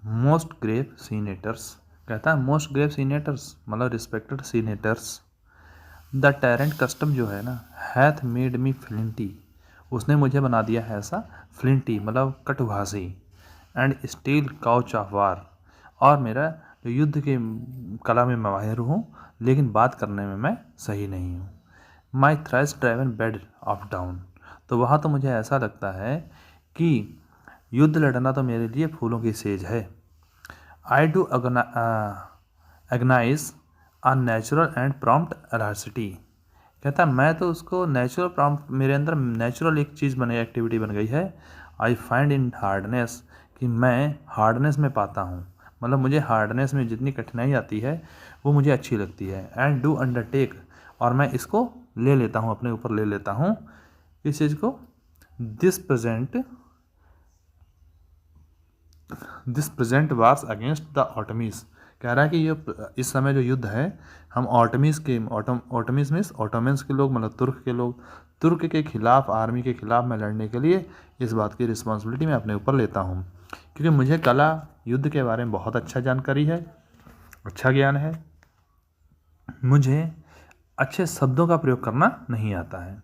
most grave senators, कहता है मोस्ट ग्रेव सीनेटर्स मतलब respected senators, the tyrant custom जो है ना, हैथ मेड मी फ्लिंटी, उसने मुझे बना दिया है ऐसा, फ्लिंटी मतलब कटुभाषी, and steel couch of war, और मेरा जो युद्ध के कला में मैं माहिर हूँ, लेकिन बात करने में मैं सही नहीं हूँ। My thrice driven bed of down, तो वहाँ तो मुझे ऐसा लगता है कि युद्ध लड़ना तो मेरे लिए फूलों की सेज है। I do agnize a natural and prompt alacrity, कहता है मैं तो उसको नेचुरल प्रॉम्प्ट, मेरे अंदर नेचुरल एक चीज़ बनी, एक्टिविटी बन गई है। आई फाइंड इन हार्डनेस, कि मैं हार्डनेस में पाता हूँ, मतलब मुझे हार्डनेस में जितनी कठिनाई आती है वो मुझे अच्छी लगती है। एंड डू अंडरटेक, और मैं इसको ले लेता हूँ, अपने ऊपर ले लेता हूँ, इस चीज़ को, this present wars against the Ottomites, कह रहा है कि ये इस समय जो युद्ध है, हम ऑटमीज मीन्स ऑटोमेंस के लोग, मतलब तुर्क के लोग, तुर्क के खिलाफ, आर्मी के खिलाफ मैं लड़ने के लिए इस बात की रिस्पॉन्सिबिलिटी मैं अपने ऊपर लेता हूँ, क्योंकि मुझे कला युद्ध के बारे में बहुत अच्छा जानकारी है, अच्छा ज्ञान है, मुझे अच्छे शब्दों का प्रयोग करना नहीं आता है।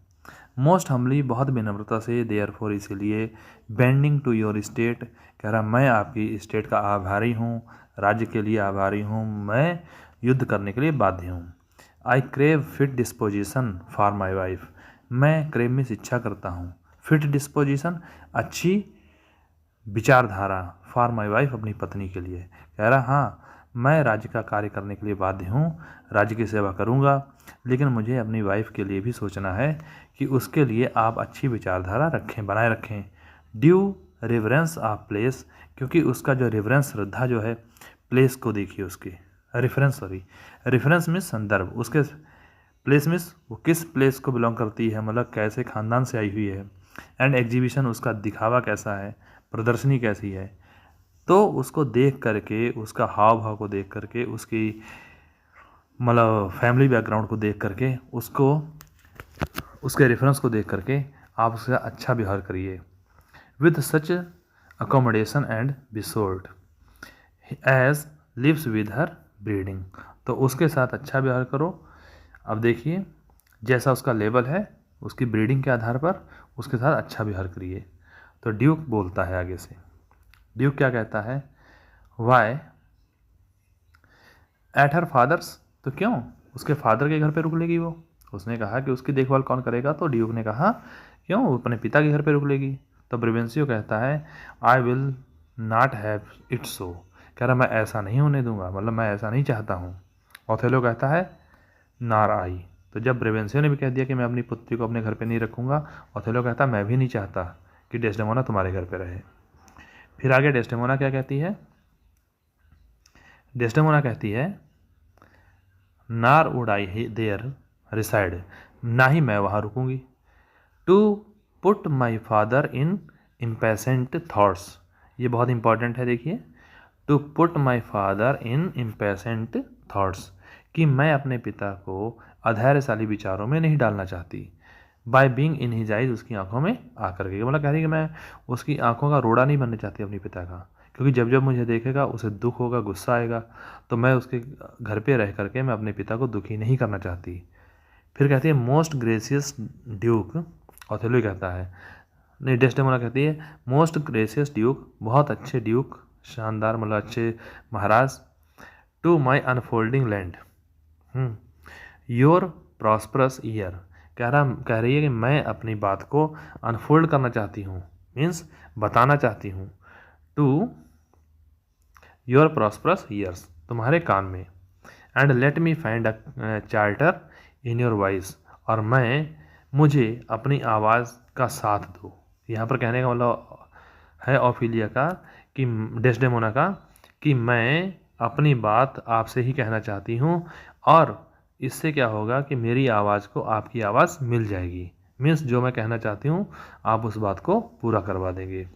मोस्ट हम्बली, बहुत विनम्रता से, देयर फॉर, इसीलिए, बेंडिंग टू योर स्टेट, कह रहा मैं आपकी स्टेट का आभारी हूँ, राज्य के लिए आभारी हूँ, मैं युद्ध करने के लिए बाध्य हूँ। आई crave fit disposition for my wife, मैं क्रेव मीन्स इच्छा करता हूँ, फिट डिस्पोजिशन अच्छी विचारधारा, फॉर माई वाइफ अपनी पत्नी के लिए। कह रहा हाँ मैं राज्य का कार्य करने के लिए बाध्य हूँ, राज्य की सेवा करूँगा, लेकिन मुझे अपनी वाइफ के लिए भी सोचना है कि उसके लिए आप अच्छी विचारधारा रखें, बनाए रखें। ड्यू रेवरेंस ऑफ प्लेस, क्योंकि उसका जो रेवरेंस श्रद्धा जो है प्लेस को देखिए, उसकी रेफरेंस मीन्स संदर्भ, उसके प्लेस मीन्स वो किस प्लेस को बिलोंग करती है, मतलब कैसे ख़ानदान से आई हुई है। एंड एग्जीबिशन, उसका दिखावा कैसा है, प्रदर्शनी कैसी है। तो उसको देख करके, उसका हाव भाव को देख करके, उसकी मतलब फैमिली बैकग्राउंड को देख करके, उसको उसके रेफरेंस को देख करके आप उसका अच्छा व्यवहार करिए। With such accommodation and besort as levels with her breeding, तो उसके साथ अच्छा व्यवहार करो। अब देखिए जैसा उसका लेवल है, उसकी ब्रीडिंग के आधार पर उसके साथ अच्छा व्यवहार करिए। तो ड्यूक बोलता है आगे से, ड्यूक क्या कहता है, वाई एट हर फादर्स, तो क्यों उसके फादर के घर पे रुक लेगी वो। उसने कहा कि उसकी देखभाल कौन करेगा, तो ड्यूक ने कहा क्यों वो अपने पिता के घर पे रुक लेगी। तो ब्रेवेंसियो कहता है I will not have it so, कह रहा मैं ऐसा नहीं होने दूंगा, मतलब मैं ऐसा नहीं चाहता हूँ। ओथेलो कहता है नार आई, तो जब ब्रेवेंसियो ने भी कह दिया कि मैं अपनी पुत्री को अपने घर पे नहीं रखूँगा, ओथेलो कहता मैं भी नहीं चाहता कि डेस्डेमोना तुम्हारे घर पे रहे। फिर आगे डेस्डेमोना क्या कहती है, डेस्डेमोना कहती है नार वुड आई देयर रिसाइड, ना ही मैं वहाँ रुकूंगी। To put my father in impatient thoughts, ये बहुत इंपॉर्टेंट है देखिए, to put my father in impatient thoughts, कि मैं अपने पिता को अधैर्यशाली विचारों में नहीं डालना चाहती। By being in his eyes, उसकी आंखों में आकर के, मतलब कह रही है कि मैं उसकी आंखों का रोड़ा नहीं बनना चाहती अपने पिता का, क्योंकि जब जब मुझे देखेगा उसे दुख होगा, गुस्सा आएगा, तो मैं उसके घर पे रह करके मैं अपने पिता को दुखी नहीं करना चाहती। फिर कहती है मोस्ट ग्रेसियस ड्यूक, ओथेलो कहता है, नहीं डेस्डेमोना कहती है मोस्ट ग्रेसियस ड्यूक, बहुत अच्छे ड्यूक, शानदार मतलब अच्छे महाराज, to my unfolding lend your prosperous ear, कह रही है कि मैं अपनी बात को अनफोल्ड करना चाहती हूँ, मीन्स बताना चाहती हूँ, टू योर प्रॉस्परस ईयर्स, तुम्हारे कान में, and let me find a charter in your voice, और मुझे अपनी आवाज़ का साथ दो। यहाँ पर कहने का मतलब है ओफिलिया का, कि डेस्डेमोना का, कि मैं अपनी बात आपसे ही कहना चाहती हूँ, और इससे क्या होगा कि मेरी आवाज़ को आपकी आवाज़ मिल जाएगी, मीन्स जो मैं कहना चाहती हूँ आप उस बात को पूरा करवा देंगे।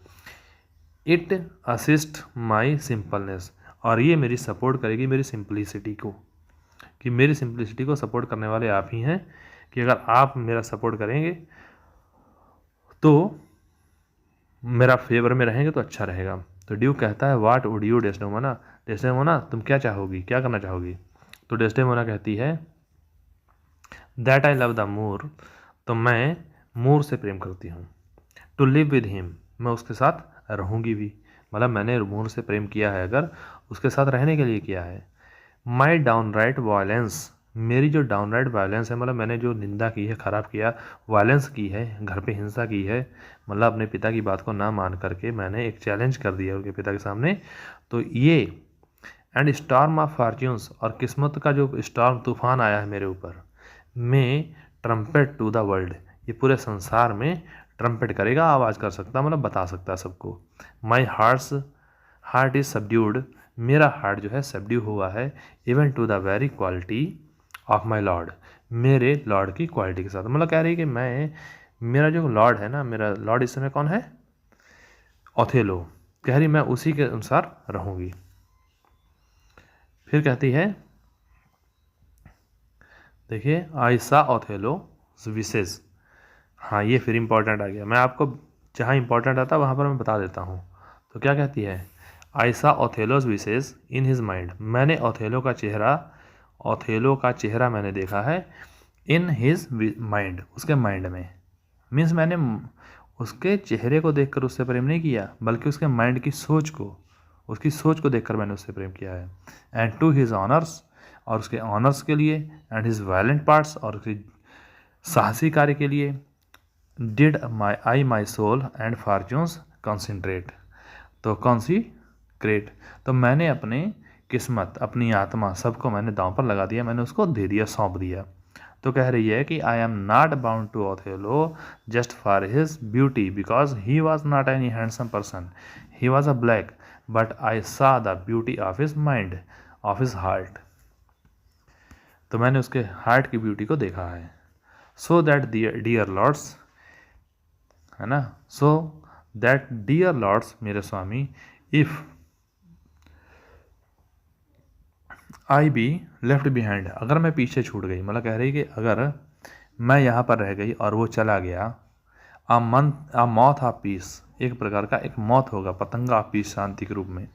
इट असिस्ट माई सिंपलनेस, और ये मेरी सपोर्ट करेगी मेरी सिंपलिसिटी को, कि मेरी सिंपलिसिटी को सपोर्ट करने वाले आप ही हैं, कि अगर आप मेरा सपोर्ट करेंगे तो मेरा फेवर में रहेंगे तो अच्छा रहेगा। तो ड्यूक कहता है what would you Desdemona, Desdemona तुम क्या चाहोगी, क्या करना चाहोगी। तो डेस्डेमोना कहती है दैट आई लव द मूर, तो मैं मूर से प्रेम करती हूँ। टू लिव विद हिम, मैं उसके साथ रहूँगी भी, मतलब मैंने मूर से प्रेम किया है अगर, उसके साथ रहने के लिए किया है। माई डाउन राइट वायलेंस, मेरी जो डाउन राइट वायलेंस है, मतलब मैंने जो निंदा की है, ख़राब किया, वायलेंस की है, घर पे हिंसा की है, मतलब अपने पिता की बात को ना मान करके मैंने एक चैलेंज कर दिया उनके पिता के सामने, तो ये एंड स्टॉर्म ऑफ फॉर्च्यून्स, और किस्मत का जो स्टॉर्म तूफान आया है मेरे ऊपर, में ट्रम्पेट टू द वर्ल्ड, ये पूरे संसार में ट्रम्पेट करेगा, आवाज़ कर सकता, मतलब बता सकता सबको। माई हार्ट इज़ सबड्यूड, मेरा हार्ट जो है सबड्यू हुआ है, even to the very quality of my lord, मेरे लॉर्ड की क्वालिटी के साथ, मतलब कह रही है कि मैं, मेरा जो लॉर्ड है ना, मेरा लॉर्ड इस समय कौन है, ओथेलो, कह रही मैं उसी के अनुसार रहूँगी। फिर कहती है देखिए आई सा ओथेलो विशेष, हाँ ये फिर इंपॉर्टेंट आ गया, मैं आपको जहाँ इंपॉर्टेंट आता है वहाँ पर मैं बता देता हूँ। तो क्या कहती है, आई सा ओथेलोज विशेष इन हिज माइंड, मैंने ओथेलो का चेहरा मैंने देखा है, इन हिज माइंड, उसके माइंड में, मीन्स मैंने उसके चेहरे को देखकर उससे प्रेम नहीं किया, बल्कि उसके माइंड की सोच को, उसकी सोच को देखकर मैंने उससे प्रेम किया है। एंड टू हिज ऑनर्स, और उसके ऑनर्स के लिए, एंड हिज वायलेंट पार्ट्स, और उसकी साहसी कार्य के लिए, did my soul and fortunes concentrate, तो कॉन्सिक्रेट, तो मैंने अपने किस्मत, अपनी आत्मा, सबको मैंने दांव पर लगा दिया, मैंने उसको दे दिया, सौंप दिया। तो कह रही है कि I am not bound to Othello just for his beauty because he was not any handsome person, he was a black, but I saw the beauty of his mind, of his heart, तो मैंने उसके heart की beauty को देखा है। So that dear Lord's, है ना, so that dear lords, मेरे स्वामी, if I be left behind, अगर मैं पीछे छूट गई, मतलब कह रही कि अगर मैं यहाँ पर रह गई और वो चला गया, आ मौत ऑफ पीस, एक प्रकार का एक मौत होगा, पतंगा ऑफ पीस, शांति के रूप में,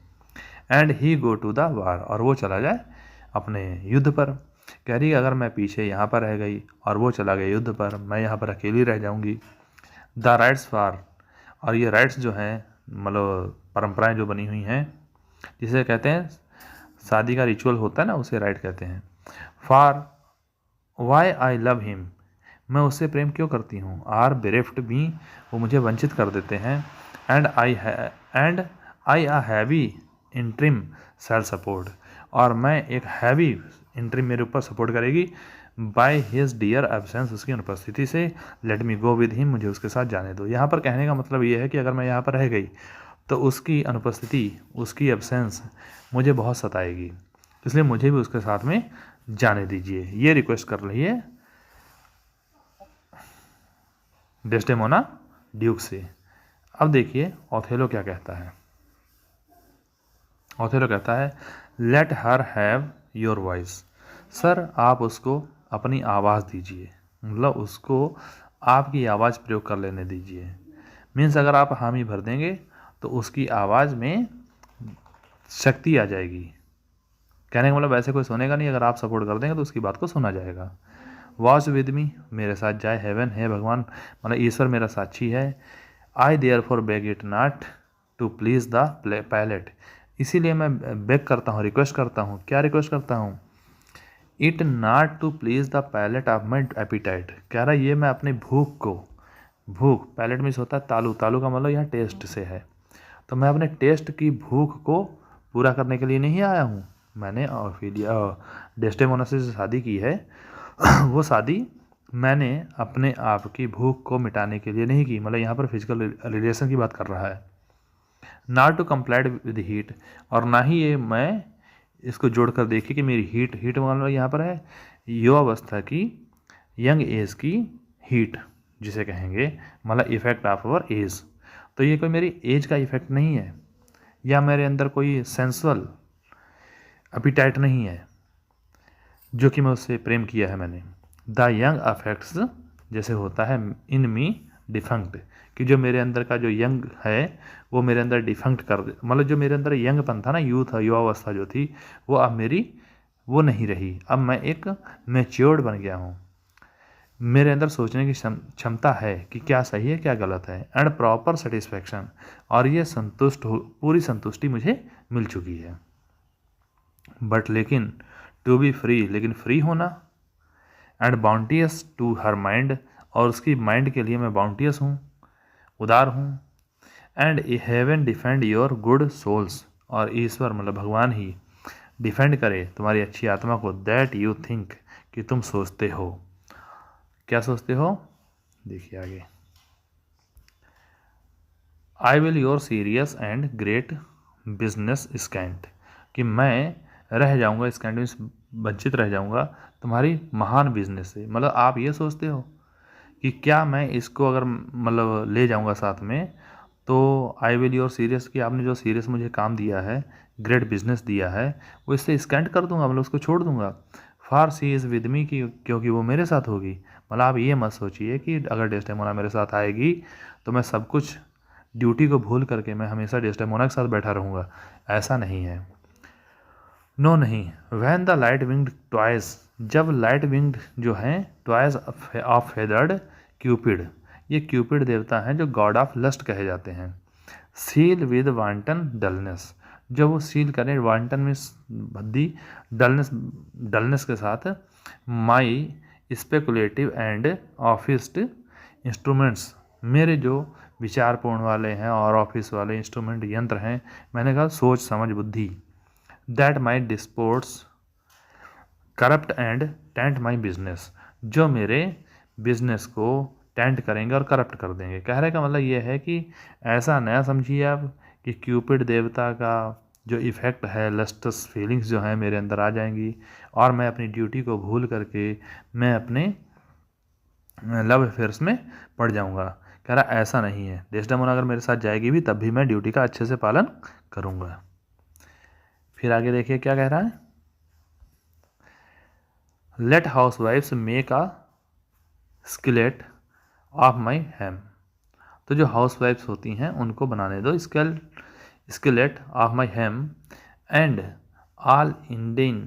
and he go to the war, और वो चला जाए अपने युद्ध पर। कह रही अगर मैं पीछे यहाँ पर रह गई और वो चला गया युद्ध पर, मैं यहाँ पर अकेली रह जाऊँगी। द राइट्स फॉर, और ये राइट्स जो हैं, मतलब परंपराएं जो बनी हुई हैं, जिसे कहते हैं शादी का रिचुअल होता है ना, उसे राइट कहते हैं। For why I love him, मैं उससे प्रेम क्यों करती हूँ। आर बेरेफ्ट मी, वो मुझे वंचित कर देते हैं। And I a heavy interim self support, और मैं एक हैवी इंट्रिम मेरे ऊपर सपोर्ट करेगी बाय हिज डियर एब्सेंस, उसकी अनुपस्थिति से। Let me go with him, मुझे उसके साथ जाने दो। यहाँ पर कहने का मतलब ये है कि अगर मैं यहाँ पर रह गई तो उसकी अनुपस्थिति, उसकी एब्सेंस मुझे बहुत सताएगी, इसलिए मुझे भी उसके साथ में जाने दीजिए। ये रिक्वेस्ट कर रही है डेस्डेमोना ड्यूक से। अब देखिए ओथेलो क्या कहता है। ओथेलो कहता है let her have your voice, sir आप उसको अपनी आवाज़ दीजिए, मतलब उसको आपकी आवाज़ प्रयोग कर लेने दीजिए। मीन्स अगर आप हामी भर देंगे तो उसकी आवाज़ में शक्ति आ जाएगी। कहने का मतलब वैसे कोई सुनेगा नहीं, अगर आप सपोर्ट कर देंगे तो उसकी बात को सुना जाएगा। वॉच विद मी, मेरे साथ जाए, हेवन है भगवान, मतलब ईश्वर मेरा साक्षी है। I therefore beg it not to please the palate, इसीलिए मैं बेग करता हूँ, रिक्वेस्ट करता हूँ। क्या रिक्वेस्ट करता हूँ। It not to please the palate of my appetite, कह रहा ये मैं अपनी भूख को, भूख पैलेट मीन्स होता है तालू, तालू का मतलब यहाँ टेस्ट से है, तो मैं अपने टेस्ट की भूख को पूरा करने के लिए नहीं आया हूँ। मैंने ऑफिलिया डेस्डेमोना से शादी की है, वो शादी मैंने अपने आप की भूख को मिटाने के लिए नहीं की, मतलब यहाँ पर फिजिकल रिलेशन की बात कर रहा है। Not to complied with heat, और ना ही ये मैं इसको जोड़कर देखिए कि मेरी हीट, हीट मतलब यहाँ पर है युवावस्था की, यंग एज की हीट जिसे कहेंगे, मतलब इफेक्ट ऑफ अवर एज। तो ये कोई मेरी एज का इफेक्ट नहीं है, या मेरे अंदर कोई सेंसुअल एपिटाइट नहीं है जो कि मैं उससे प्रेम किया है मैंने। द यंग अफेक्ट्स, जैसे होता है इन मी डिफंक्ट, कि जो मेरे अंदर का जो यंग है वो मेरे अंदर डिफंक्ट कर दे, मतलब जो मेरे अंदर यंगपन था ना, यूथ युवावस्था जो थी वो अब मेरी वो नहीं रही, अब मैं एक मैच्योर्ड बन गया हूँ। मेरे अंदर सोचने की क्षमता है कि क्या सही है क्या गलत है। एंड प्रॉपर सेटिस्फैक्शन, और ये संतुष्ट हो, पूरी संतुष्टि मुझे मिल चुकी है। बट लेकिन टू बी फ्री, लेकिन फ्री होना। एंड बाउंटियस टू हर माइंड, और उसकी माइंड के लिए मैं बाउंटियस हूँ, उदार हूँ। And heaven defend your good souls, और ईश्वर मतलब भगवान ही डिफेंड करे तुम्हारी अच्छी आत्मा को। दैट यू थिंक, कि तुम सोचते हो, क्या सोचते हो, देखिए आगे। I will your serious and great business scent, कि मैं रह जाऊंगा, स्कैंट मीन्स वंचित रह जाऊंगा तुम्हारी महान बिजनेस से। मतलब आप ये सोचते हो कि क्या मैं इसको अगर मतलब ले जाऊंगा साथ में, तो आई विल योर सीरियस, कि आपने जो सीरियस मुझे काम दिया है, ग्रेट बिजनेस दिया है, वो इससे स्कैंट कर दूंगा, मतलब उसको छोड़ दूंगा। फार सी इज़ विद मी, की क्योंकि वो मेरे साथ होगी। मतलब आप ये मत सोचिए कि अगर डेस्डेमोना मेरे साथ आएगी तो मैं सब कुछ ड्यूटी को भूल करके मैं हमेशा डेस्डेमोना के साथ बैठा रहूँगा, ऐसा नहीं है। नो नहीं। When the light winged toys, जब लाइट विंग्ड जो हैं टॉयज ऑफ फेदर्ड क्यूपिड, ये क्यूपिड देवता हैं जो गॉड ऑफ लस्ट कहे जाते हैं। सील विद वांटन डलनेस, जब वो सील करें, वांटन में भद्दी, डलनेस के साथ, माई स्पेकुलेटिव एंड ऑफिस्ट इंस्ट्रूमेंट्स, मेरे जो विचारपूर्ण वाले हैं और ऑफिस वाले इंस्ट्रूमेंट यंत्र हैं, मैंने कहा सोच समझ बुद्धि, that my disports corrupt and taint my business, जो मेरे बिजनेस को टेंट करेंगे और करप्ट कर देंगे। कहने का मतलब ये है कि ऐसा नया समझिए आप कि क्यूपिड देवता का जो इफ़ेक्ट है, लस्टस फीलिंग्स जो हैं मेरे अंदर आ जाएंगी और मैं अपनी ड्यूटी को भूल करके मैं अपने लव अफेयर्स में पड़ जाऊंगा। कह रहा ऐसा नहीं है, डेस्डेमोना अगर मेरे साथ जाएगी भी तब भी मैं ड्यूटी का अच्छे से पालन करूंगा। फिर आगे देखिए क्या कह रहा है, लेट हाउस वाइफ्स make a skillet of my helm, तो जो हाउस वाइफ्स होती हैं उनको बनाने दो skillet of my helm and all indign,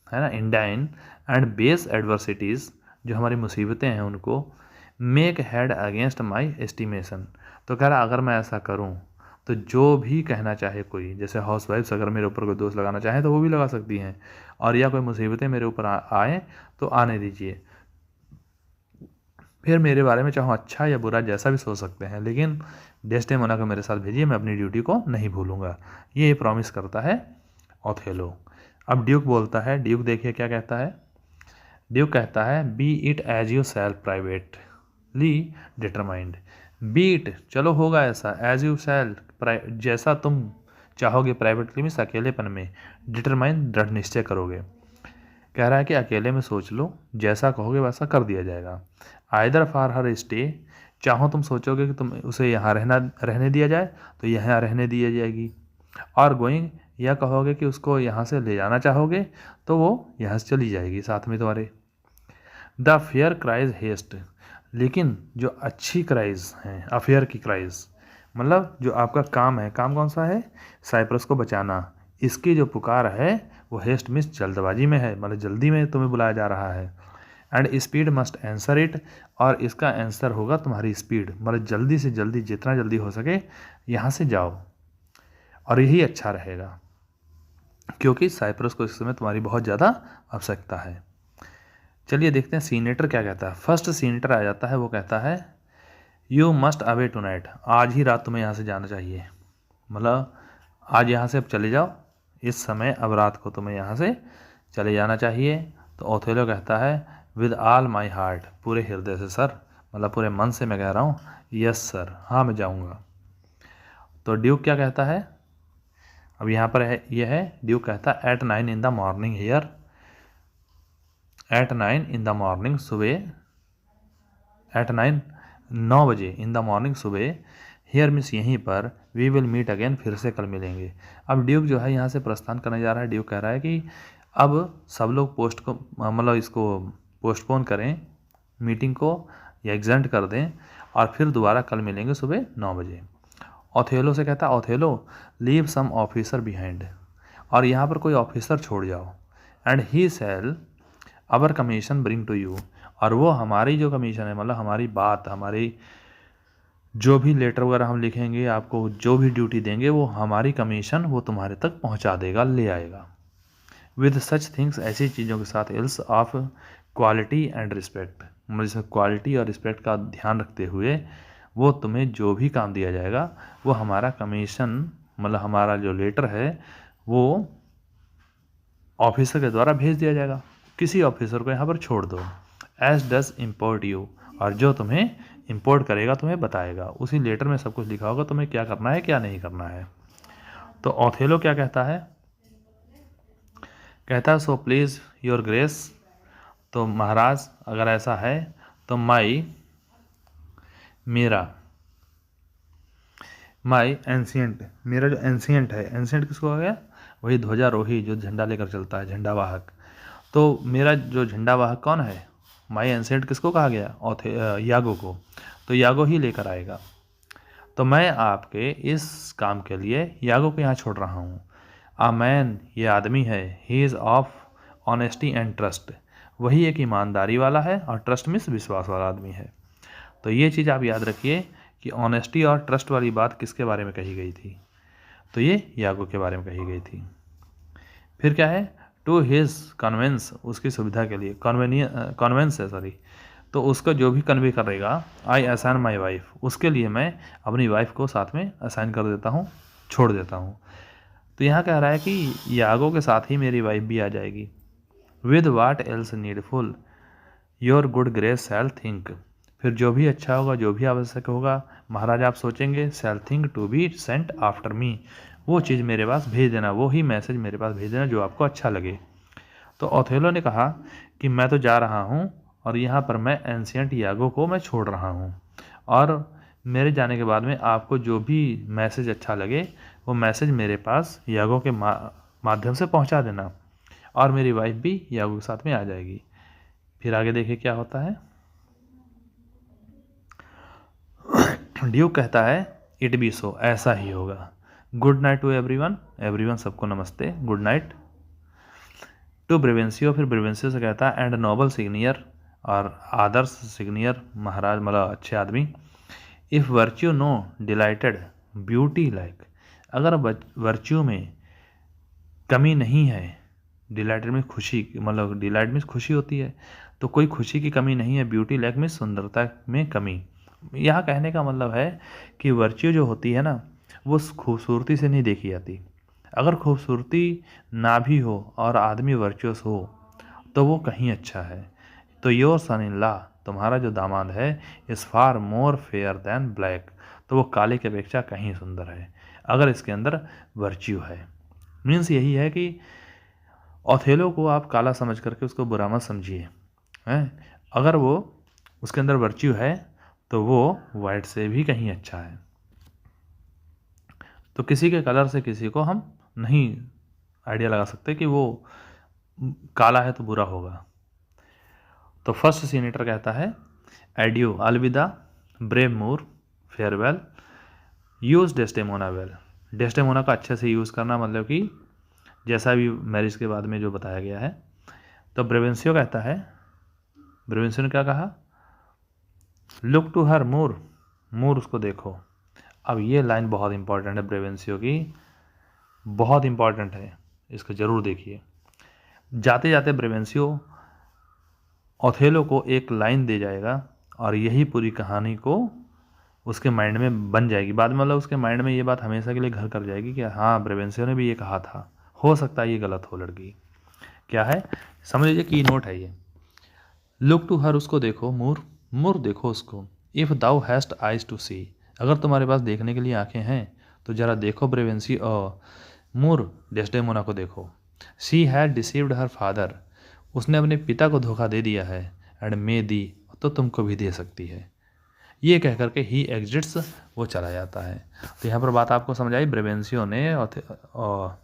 है ना, इंडाइन एंड बेस एडवर्सिटीज़, जो हमारी मुसीबतें हैं उनको make head against my estimation. तो कह रहा अगर मैं ऐसा करूं तो जो भी कहना चाहे कोई, जैसे हाउस वाइफ्स अगर मेरे ऊपर कोई दोष लगाना चाहे तो वो भी लगा सकती हैं, और या कोई मुसीबतें मेरे ऊपर आए तो आने दीजिए, फिर मेरे बारे में चाहो अच्छा या बुरा जैसा भी सोच सकते हैं, लेकिन डेस्डेमोना को मेरे साथ भेजिए, मैं अपनी ड्यूटी को नहीं भूलूंगा। ये प्रॉमिस करता है ओथेलो। अब ड्यूक बोलता है, ड्यूक देखिए क्या कहता है, ड्यूक कहता है be it as you self privately determined, be it चलो होगा ऐसा, एज यू सेल्फ जैसा तुम चाहोगे, प्राइवेटली मीन्स अकेलेपन में, डिटरमाइन दृढ़ निश्चय करोगे। कह रहा है कि अकेले में सोच लो, जैसा कहोगे वैसा कर दिया जाएगा। आइदर फॉर हर स्टे, चाहो तुम सोचोगे कि तुम उसे यहाँ रहने दिया जाए तो यहाँ रहने दी जाएगी, और गोइंग, या कहोगे कि उसको यहाँ से ले जाना चाहोगे तो वो यहाँ से चली जाएगी साथ में तुम्हारे। द फेयर क्राइज हेस्ट, लेकिन जो अच्छी क्राइज हैं, अफेयर की क्राइज मतलब जो आपका काम है, काम कौन सा है, साइप्रस को बचाना, इसकी जो पुकार है वो हेस्ट मीन्स जल्दबाजी में है, मतलब जल्दी में तुम्हें बुलाया जा रहा है। And speed must answer it, और इसका आंसर होगा तुम्हारी स्पीड, मतलब जल्दी से जल्दी, जितना जल्दी हो सके यहाँ से जाओ, और यही अच्छा रहेगा क्योंकि साइप्रस को इस समय तुम्हारी बहुत ज़्यादा आवश्यकता है। चलिए देखते हैं सीनेटर क्या कहता है। फर्स्ट सीनेटर आ जाता है, वो कहता है you must away tonight, आज ही रात तुम्हें यहाँ से जाना चाहिए, मतलब आज यहाँ से अब चले जाओ, इस समय अब रात को तुम्हें यहाँ से चले जाना चाहिए। तो ओथेलो कहता है विद ऑल माई हार्ट, पूरे हृदय से सर, मतलब पूरे मन से मैं कह रहा हूँ, यस सर, हाँ मैं जाऊँगा। तो ड्यूक क्या कहता है, अब यहाँ पर है ये है, ड्यूक कहता है at 9 in the morning here, at 9 in the morning, सुबह, एट 9 बजे, इन द मॉर्निंग सुबह, हियर मीन्स यहीं पर, वी विल मीट अगेन, फिर से कल मिलेंगे। अब ड्यूक जो है यहाँ से प्रस्थान करने जा रहा है। ड्यूक कह रहा है कि अब सब लोग मतलब इसको पोस्टपोन करें मीटिंग को, या एग्जेंट कर दें, और फिर दोबारा कल मिलेंगे सुबह 9 बजे। ओथेलो से कहता है Othello leave some officer behind, और यहाँ पर कोई ऑफिसर छोड़ जाओ, and he shall our commission bring to you, और वो हमारी जो कमीशन है, मतलब हमारी बात, हमारी जो भी लेटर वगैरह हम लिखेंगे, आपको जो भी ड्यूटी देंगे, वो हमारी कमीशन वो तुम्हारे तक पहुँचा देगा, ले आएगा। विद सच थिंग्स, ऐसी चीज़ों के साथ, else of quality and respect, मतलब जिसमें क्वालिटी और रिस्पेक्ट का ध्यान रखते हुए वो तुम्हें जो भी काम दिया जाएगा वो हमारा कमीशन, मतलब हमारा जो लेटर है वो ऑफिसर के द्वारा भेज दिया जाएगा, किसी ऑफिसर को यहाँ पर छोड़ दो। एज डज इम्पोर्ट यू, और जो तुम्हें इम्पोर्ट करेगा तुम्हें बताएगा, उसी लेटर में सब कुछ लिखा होगा तुम्हें क्या करना है क्या नहीं करना है। तो ओथेलो क्या कहता है, कहता है सो प्लीज़ योर ग्रेस, तो महाराज अगर ऐसा है तो माई एंशियंट, मेरा जो एंशियंट है, एंशियंट किसको आ गया, वही ध्वजारोही जो झंडा लेकर चलता है, झंडावाहक। तो मेरा जो झंडावाहक कौन है, माई एंशियंट किसको कहा गया, यागो को, तो यागो ही लेकर आएगा। तो मैं आपके इस काम के लिए यागो को यहाँ छोड़ रहा हूँ। आ मैन, ये आदमी है, he is of honesty and trust, वही एक ईमानदारी वाला है, और ट्रस्ट मीन्स विश्वास वाला आदमी है। तो ये चीज़ आप याद रखिए कि ऑनेस्टी और ट्रस्ट वाली बात किसके बारे में कही गई थी, तो ये यागो के बारे में कही गई थी। फिर क्या है, टू हिज कन्वेंस, उसकी सुविधा के लिए, कन्वेंस है सॉरी, तो उसका जो भी कन्वे करेगा, आई असाइन माई वाइफ, उसके लिए मैं अपनी वाइफ को साथ में असाइन कर देता हूँ, छोड़ देता हूँ। तो यहाँ कह रहा है कि यागो के साथ ही मेरी वाइफ भी आ जाएगी। With what else needful your good grace shall think, फिर जो भी अच्छा होगा, जो भी आवश्यक होगा, महाराज आप सोचेंगे, shall think to be sent after me, वो चीज़ मेरे पास भेज देना, वो ही मैसेज मेरे पास भेज देना जो आपको अच्छा लगे। तो ओथेलो ने कहा कि मैं तो जा रहा हूँ और यहाँ पर मैं एंशियंट यागो को मैं छोड़ रहा हूँ, और मेरे जाने के बाद में आपको जो भी मैसेज अच्छा लगे वो मैसेज मेरे पास यागो के माध्यम से पहुँचा देना, और मेरी वाइफ भी यागो के साथ में आ जाएगी। फिर आगे देखिए क्या होता है। ड्यूक कहता है इट बी सो, ऐसा ही होगा। Good night to everyone, everyone सबको नमस्ते, गुड नाइट। टू ब्रेवेंसियो, फिर ब्रेवेंसियो से कहता है एंड नोबल सिग्नियर, और आदर्श सिग्नियर, महाराज मतलब अच्छे आदमी। If virtue no delighted beauty like, अगर वर्च्यू में कमी नहीं है, डिलाइटेड में खुशी, मतलब डिलाइट में खुशी होती है, तो कोई खुशी की कमी नहीं है, ब्यूटी लाइक में सुंदरता में कमी। यहाँ कहने का मतलब है कि वर्च्यू जो होती है ना, वो खूबसूरती से नहीं देखी जाती। अगर खूबसूरती ना भी हो और आदमी वर्चुअस हो तो वो कहीं अच्छा है। तो योर सन इन लॉ, तुम्हारा जो दामाद है, is far more fair than black, तो वो काले की अपेक्षा कहीं सुंदर है अगर इसके अंदर वर्च्यू है। मीन्स यही है कि ओथेलो को आप काला समझ करके उसको बुरा मत समझिए, हैं। अगर वो उसके अंदर वर्च्यू है तो वो वाइट से भी कहीं अच्छा है। तो किसी के कलर से किसी को हम नहीं आइडिया लगा सकते कि वो काला है तो बुरा होगा। तो फर्स्ट सीनेटर कहता है एडियो, अलविदा, ब्रेव मूर, फेयरवेल, यूज़ डेस्टेमोना वेल। डेस्टेमोना का अच्छे से यूज़ करना, मतलब कि जैसा भी मैरिज के बाद में जो बताया गया है। तो ब्रेवेंसियो कहता है, ब्रेवेंसियो ने क्या कहा, लुक टू हर मूर, मूर उसको देखो। अब ये लाइन बहुत इंपॉर्टेंट है ब्रेवेंसियो की, बहुत इंपॉर्टेंट है, इसको ज़रूर देखिए। जाते जाते ब्रेवेंसियो ओथेलो को एक लाइन दे जाएगा और यही पूरी कहानी को उसके माइंड में बन जाएगी। बाद में मतलब उसके माइंड में ये बात हमेशा के लिए घर कर जाएगी कि हाँ ब्रेवेंसियो ने भी ये कहा था, हो सकता है ये गलत हो लड़की। क्या है समझ लीजिए, की नोट है ये। लुक टू हर, उसको देखो, मूर, मूर देखो उसको। If thou hast eyes to see, अगर तुम्हारे पास देखने के लिए आंखें हैं तो ज़रा देखो ब्रेवेंसी और मूर डेस्डेमोना को देखो। She had deceived her father, उसने अपने पिता को धोखा दे दिया है, एंड मे दी, तो तुमको भी दे सकती है। ये कह करके ही एग्जिट्स, वो चला जाता है। तो यहाँ पर बात आपको समझ आई, ब्रेवेंसियो ने और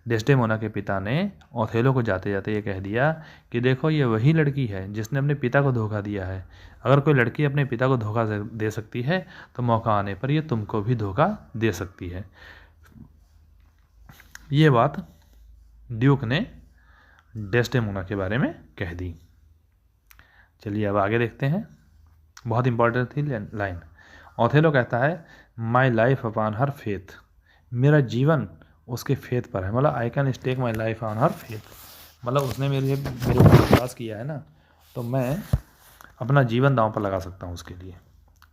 डेस्डेमोना के पिता ने ओथेलो को जाते जाते ये कह दिया कि देखो ये वही लड़की है जिसने अपने पिता को धोखा दिया है। अगर कोई लड़की अपने पिता को धोखा दे सकती है तो मौका आने पर ये तुमको भी धोखा दे सकती है। ये बात ड्यूक ने डेस्डेमोना के बारे में कह दी। चलिए अब आगे देखते हैं, बहुत इंपॉर्टेंट थी लाइन। ओथेलो कहता है my life upon her faith, मेरा जीवन उसके फेथ पर है, मतलब I can stake my life on her faith, मतलब उसने मेरे ऊपर विश्वास किया है ना, तो मैं अपना जीवन दांव पर लगा सकता हूँ उसके लिए।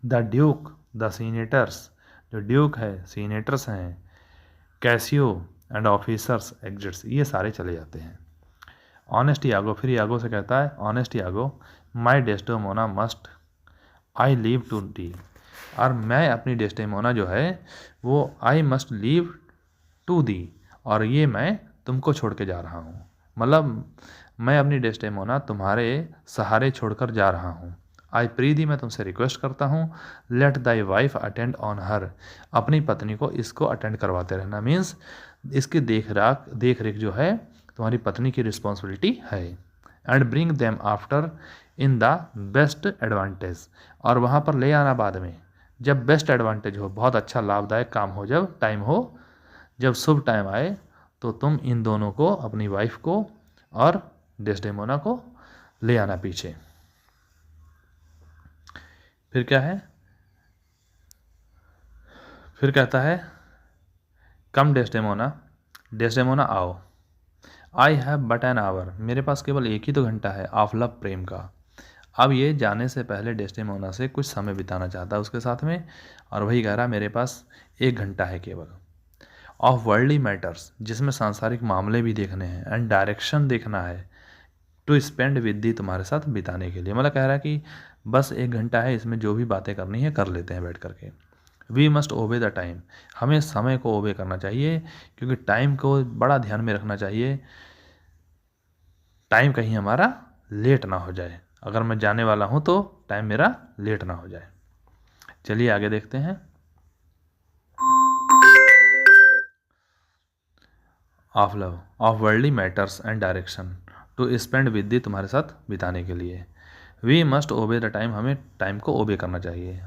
द ड्यूक, द सीनेटर्स, जो ड्यूक है, सीनेटर्स हैं, कैसियो एंड ऑफिसर्स एग्जिट्स, ये सारे चले जाते हैं। ऑनेस्ट यागो, फिर यागो से कहता है honest Iago, my Desdemona must I leave to thee, और मैं अपनी डेस्डेमोना जो है वो I must leave to thee, और ये मैं तुमको छोड़ के जा रहा हूँ, मतलब मैं अपनी डेस्डेमोना तुम्हारे सहारे छोड़कर जा रहा हूँ। आई प्रीति, मैं तुमसे रिक्वेस्ट करता हूँ, let thy wife attend on her, अपनी पत्नी को इसको अटेंड करवाते रहना, मीन्स इसकी देख रेख जो है तुम्हारी पत्नी की रिस्पॉन्सिबिलिटी है। And bring them after in the best advantage, और वहाँ पर ले आना बाद में जब बेस्ट एडवांटेज हो, बहुत अच्छा लाभदायक काम हो, जब टाइम हो, जब शुभ टाइम आए, तो तुम इन दोनों को, अपनी वाइफ को और डेस्डेमोना को ले आना पीछे। फिर क्या है, फिर कहता है कम डेस्डेमोना, डेस्डेमोना आओ, I have but an hour, मेरे पास केवल एक ही तो घंटा है, ऑफ लव, प्रेम का। अब ये जाने से पहले डेस्टिमोना से कुछ समय बिताना चाहता है उसके साथ में, और वही कह रहा मेरे पास 1 घंटा है केवल। ऑफ वर्ल्डली मैटर्स, जिसमें सांसारिक मामले भी देखने हैं, एंड डायरेक्शन देखना है, टू स्पेंड विद दी, तुम्हारे साथ बिताने के लिए। मतलब कह रहा है कि बस 1 घंटा है, इसमें जो भी बातें करनी है कर लेते हैं बैठ करके। We must obey the time, हमें समय को ओबे करना चाहिए, क्योंकि टाइम को बड़ा ध्यान में रखना चाहिए। टाइम कहीं हमारा लेट ना हो जाए, अगर मैं जाने वाला हूँ तो टाइम मेरा लेट ना हो जाए। चलिए आगे देखते हैं। Of love, of worldly matters and direction, to spend with thee, तुम्हारे साथ बिताने के लिए। We must obey the time, हमें टाइम को ओबे करना चाहिए।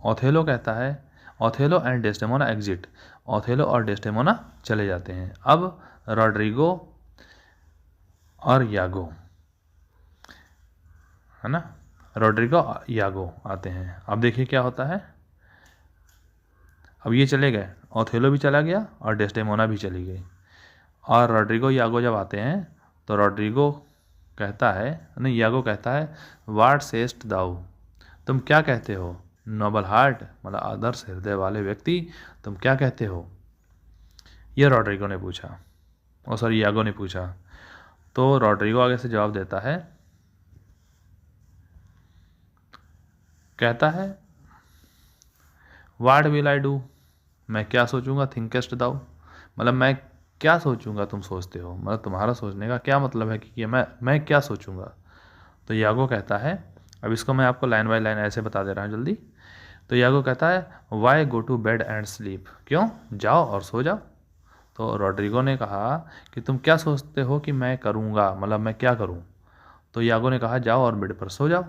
ओथेलो कहता है, Othello and Desdemona exit, Othello और डेस्टेमोना चले जाते हैं। अब रॉड्रिगो और यागो, है ना, रॉड्रिगो यागो आते हैं। अब देखिए क्या होता है। अब ये चले गए, ओथेलो भी चला गया और डेस्टेमोना भी चली गई, और रॉड्रिगो यागो जब आते हैं तो रॉड्रिगो कहता है, नहीं यागो कहता है, वाट सेस्ट दाऊ, तुम क्या कहते हो, नोबल हार्ट, मतलब आदर्श हृदय वाले व्यक्ति, तुम क्या कहते हो। ये रॉड्रिगो ने पूछा, और सॉरी यागो ने पूछा। तो रॉड्रिगो आगे से जवाब देता है, कहता है, वाट विल आई डू, मैं क्या सोचूंगा, थिंकेस्ट दाऊ, मतलब मैं क्या सोचूंगा तुम सोचते हो, मतलब तुम्हारा सोचने का क्या मतलब है कि मैं क्या सोचूंगा। तो यागो कहता है, अब इसको मैं आपको लाइन बाय लाइन ऐसे बता दे रहा हूँ जल्दी। तो यागो कहता है, why go to bed and sleep, क्यों, जाओ और सो जाओ। तो रॉड्रिगो ने कहा कि तुम क्या सोचते हो कि मैं करूँगा, मतलब मैं क्या करूँ। तो यागो ने कहा, जाओ और बेड पर सो जाओ।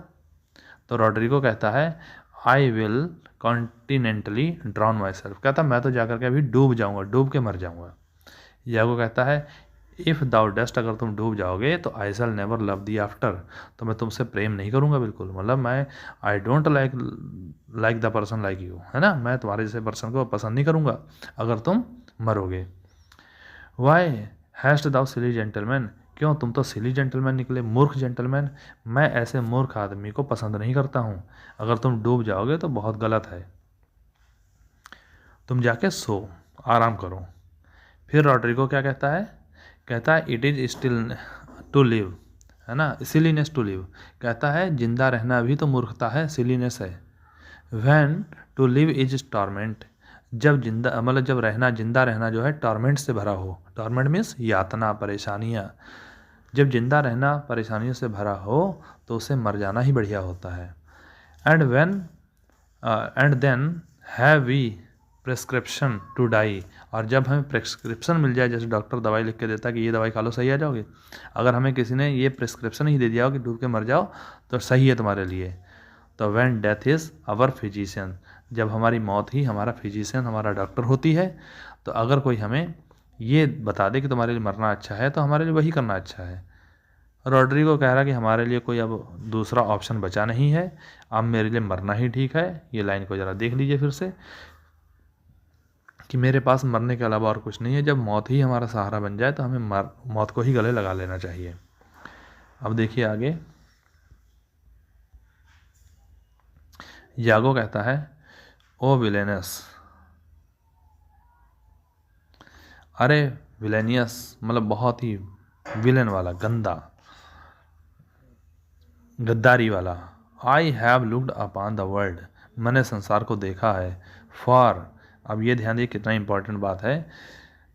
तो रॉड्रिगो कहता है, I will continently drown myself, कहता मैं तो जाकर के अभी डूब जाऊँगा, डूब के मर जाऊँगा। यागो कहता है, इफ़ दाउ डस्ट, अगर तुम डूब जाओगे तो आई शैल नेवर लव दी आफ्टर, तो मैं तुमसे प्रेम नहीं करूँगा बिल्कुल, मतलब मैं I don't like the person like you, है ना, मैं तुम्हारे जैसे पर्सन को पसंद नहीं करूँगा अगर तुम मरोगे। वाई हैस्ट दाउ सिली जेंटलमैन, क्यों, तुम तो सिली जेंटलमैन निकले, मूर्ख जेंटलमैन, मैं ऐसे मूर्ख आदमी को पसंद नहीं करता हूँ, अगर तुम डूब जाओगे तो बहुत गलत है, तुम जाके सो, आराम करो। फिर रॉड्रिगो क्या कहता है, कहता है, it is still to live, है ना, सिलीनेस टू लिव, कहता है जिंदा रहना भी तो मूर्खता है, सिलीनेस है। When to live is torment, जब जिंदा, मतलब जब रहना, जिंदा रहना जो है टॉर्मेंट से भरा हो, टॉर्मेंट मीन्स यातना, परेशानियाँ, जब जिंदा रहना परेशानियों से भरा हो तो उसे मर जाना ही बढ़िया होता है। And then have we prescription to die, और जब हमें प्रिस्क्रिप्शन मिल जाए, जैसे डॉक्टर दवाई लिख के देता है कि ये दवाई खा लो सही आ जाओगे, अगर हमें किसी ने ये प्रिस्क्रिप्शन ही दे दिया हो कि डूब के मर जाओ तो सही है तुम्हारे लिए। तो when death is our physician, जब हमारी मौत ही हमारा फिजिशियन, हमारा डॉक्टर होती है, तो अगर कोई हमें ये बता दे कि तुम्हारे लिए मरना अच्छा है तो हमारे लिए वही करना अच्छा है। रॉड्रिगो कह रहा कि हमारे लिए कोई अब दूसरा ऑप्शन बचा नहीं है, अब मेरे लिए मरना ही ठीक है। ये लाइन को ज़रा देख लीजिए फिर से, कि मेरे पास मरने के अलावा और कुछ नहीं है, जब मौत ही हमारा सहारा बन जाए तो हमें मौत को ही गले लगा लेना चाहिए। अब देखिए आगे, यागो कहता है, ओ विलेनस, अरे विलेनियस मतलब बहुत ही विलेन वाला, गंदा, गद्दारी वाला। आई have looked upon the world, मैंने संसार को देखा है। फॉर, अब ये ध्यान दिए कितना इंपॉर्टेंट बात है,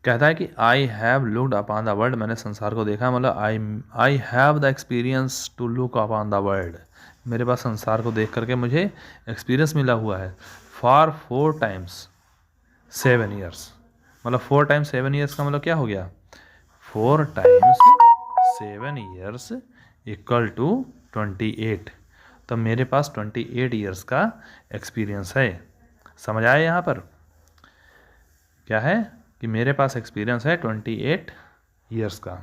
कहता है कि I have looked upon the world, मैंने संसार को देखा, मतलब I have the experience to look upon the world, मेरे पास संसार को देख करके मुझे एक्सपीरियंस मिला हुआ है। फॉर 4 times 7 years, मतलब 4 times 7 years का मतलब क्या हो गया, 4 times 7 years इक्वल टू 28, तो मेरे पास 28 ईयर्स का एक्सपीरियंस है। समझ आए यहाँ पर क्या है, कि मेरे पास एक्सपीरियंस है 28 ईयर्स का।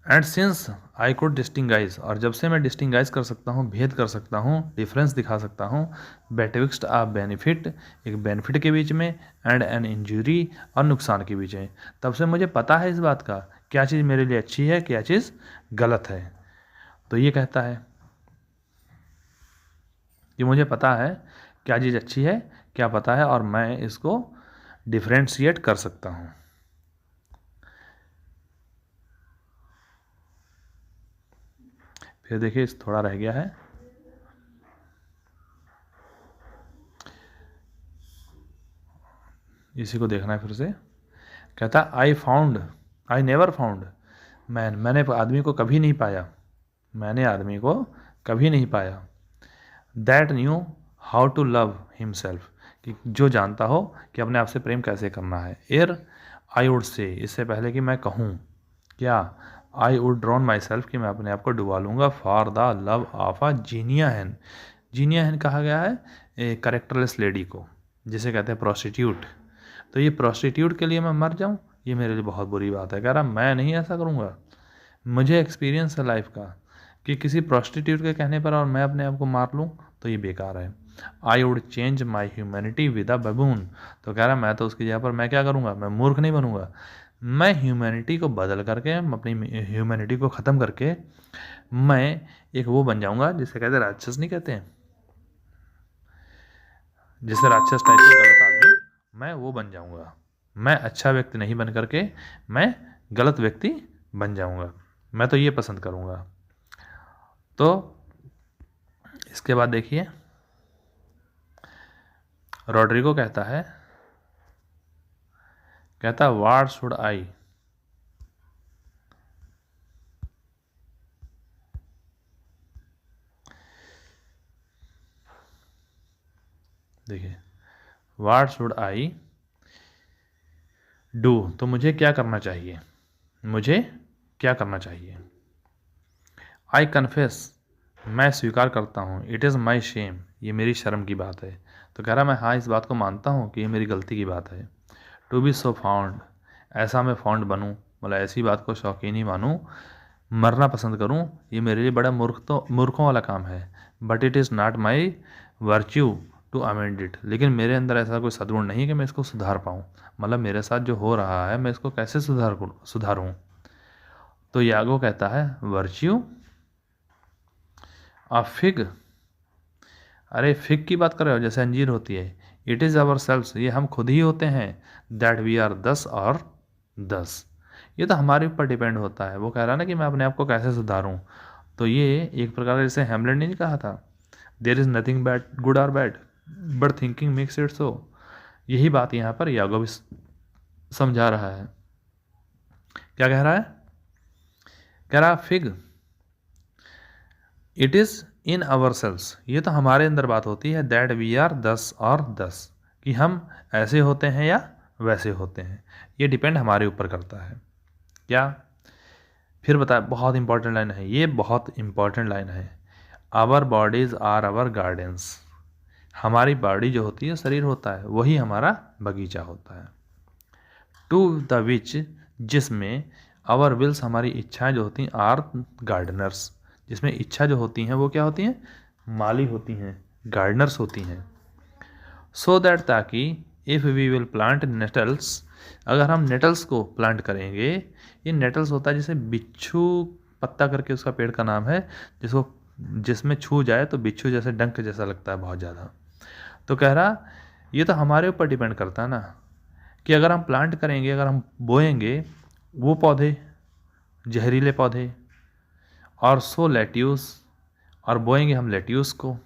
एंड सिंस आई कुड डिस्टिंगाइज, और जब से मैं डिस्टिंगाइज कर सकता हूँ, भेद कर सकता हूँ, डिफरेंस दिखा सकता हूँ, बेटविक्स्ट आ बेनिफिट, एक बेनिफिट के बीच में, एंड एन इंजरी, और नुकसान के बीच में, तब से मुझे पता है इस बात का क्या चीज़ मेरे लिए अच्छी है, क्या चीज़ गलत है। तो ये कहता है कि मुझे पता है क्या चीज़ अच्छी है, क्या पता है, और मैं इसको डिफ्रेंशिएट कर सकता हूँ। फिर देखिए थोड़ा रह गया है, इसी को देखना है फिर से। कहता आई नेवर फाउंड मैंने आदमी को कभी नहीं पाया, मैंने आदमी को कभी नहीं पाया, that knew how to love himself, कि जो जानता हो कि अपने आप से प्रेम कैसे करना है। एयर आई वुड से, इससे पहले कि मैं कहूँ, क्या, I would drown myself, कि मैं अपने आप को डुबा लूँगा, for the love of a guinea hen. Guinea hen कहा गया है करेक्टरलेस लेडी को, जिसे कहते हैं प्रोस्टिट्यूट। तो ये प्रोस्टिट्यूट के लिए मैं मर जाऊँ, ये मेरे लिए बहुत बुरी बात है। कह रहा मैं नहीं ऐसा करूँगा, मुझे एक्सपीरियंस है लाइफ का कि किसी प्रोस्टिट्यूट के कहने पर और मैं अपने आप को मार लूँ तो ये बेकार है। I would change my humanity with a बबून, तो कह रहा मैं तो उसकी जगह पर मैं क्या करूँगा, मैं मूर्ख नहीं बनूँगा, मैं ह्यूमैनिटी को बदल करके, अपनी ह्यूमैनिटी को ख़त्म करके मैं एक वो बन जाऊँगा जिसे कहते हैं राक्षस, नहीं कहते हैं जिसे राक्षस टाइप के गलत आदमी, मैं वो बन जाऊँगा। मैं अच्छा व्यक्ति नहीं बन करके मैं गलत व्यक्ति बन जाऊँगा, मैं तो ये पसंद करूँगा। तो इसके बाद देखिए रॉड्रिगो कहता व्हाट शुड आई, देखिए व्हाट शुड आई डू, तो मुझे क्या करना चाहिए, मुझे क्या करना चाहिए। आई कन्फेस, मैं स्वीकार करता हूँ, इट इज़ माई शेम, ये मेरी शर्म की बात है। तो कह रहा मैं हाँ इस बात को मानता हूँ कि ये मेरी गलती की बात है। टू बी सो फाउंड, ऐसा मैं फाउंड बनूँ, मतलब ऐसी बात को शौकीन ही मानूँ, मरना पसंद करूँ, ये मेरे लिए बड़ा मूर्खों वाला काम है। But it is not my virtue to amend it, लेकिन मेरे अंदर ऐसा कोई सद्गुण नहीं कि मैं इसको सुधार पाऊँ, मतलब मेरे साथ जो हो रहा है मैं इसको कैसे सुधारूँ। तो यागो कहता है वर्च्यू आ फिग, अरे फिग की बात कर रहे हो, जैसे अंजीर होती है। इट इज़ आवर सेल्व्स, ये हम खुद ही होते हैं। दैट वी आर 10 और 10, ये तो हमारे ऊपर डिपेंड होता है। वो कह रहा है ना कि मैं अपने आप को कैसे सुधारूं, तो ये एक प्रकार का, जैसे हेमलेट ने नहीं कहा था, there is nothing bad good और bad but thinking makes it so, यही बात यहाँ पर यागो भी समझा रहा है। क्या कह रहा है, कह रहा fig it is in our selves, ये तो हमारे अंदर बात होती है। दैट वी आर 10 और 10, कि हम ऐसे होते हैं या वैसे होते हैं, ये डिपेंड हमारे ऊपर करता है। क्या, फिर बता, बहुत इंपॉर्टेंट लाइन है ये, बहुत इंपॉर्टेंट लाइन है। Our bodies are our gardens, हमारी बॉडी जो होती है, शरीर होता है, वही हमारा बगीचा होता है। टू द विच, जिसमें आवर विल्स, हमारी इच्छाएं जो होती हैं, आर गार्डनर्स, जिसमें इच्छा जो होती हैं वो क्या होती हैं, माली होती हैं, गार्डनर्स होती हैं। सो दैट, ताकि, if we will plant nettles, अगर हम नेटल्स को प्लांट करेंगे, ये नेटल्स होता है जैसे बिच्छू पत्ता करके उसका पेड़ का नाम है, जिसको जिसमें छू जाए तो बिच्छू जैसे डंक जैसा लगता है बहुत ज़्यादा। तो कह रहा ये तो हमारे ऊपर डिपेंड करता है ना, कि अगर हम प्लांट करेंगे, अगर हम बोएंगे वो पौधे, जहरीले पौधे, और सो लेट्यूस, और बोएंगे हम लेट्यूस को।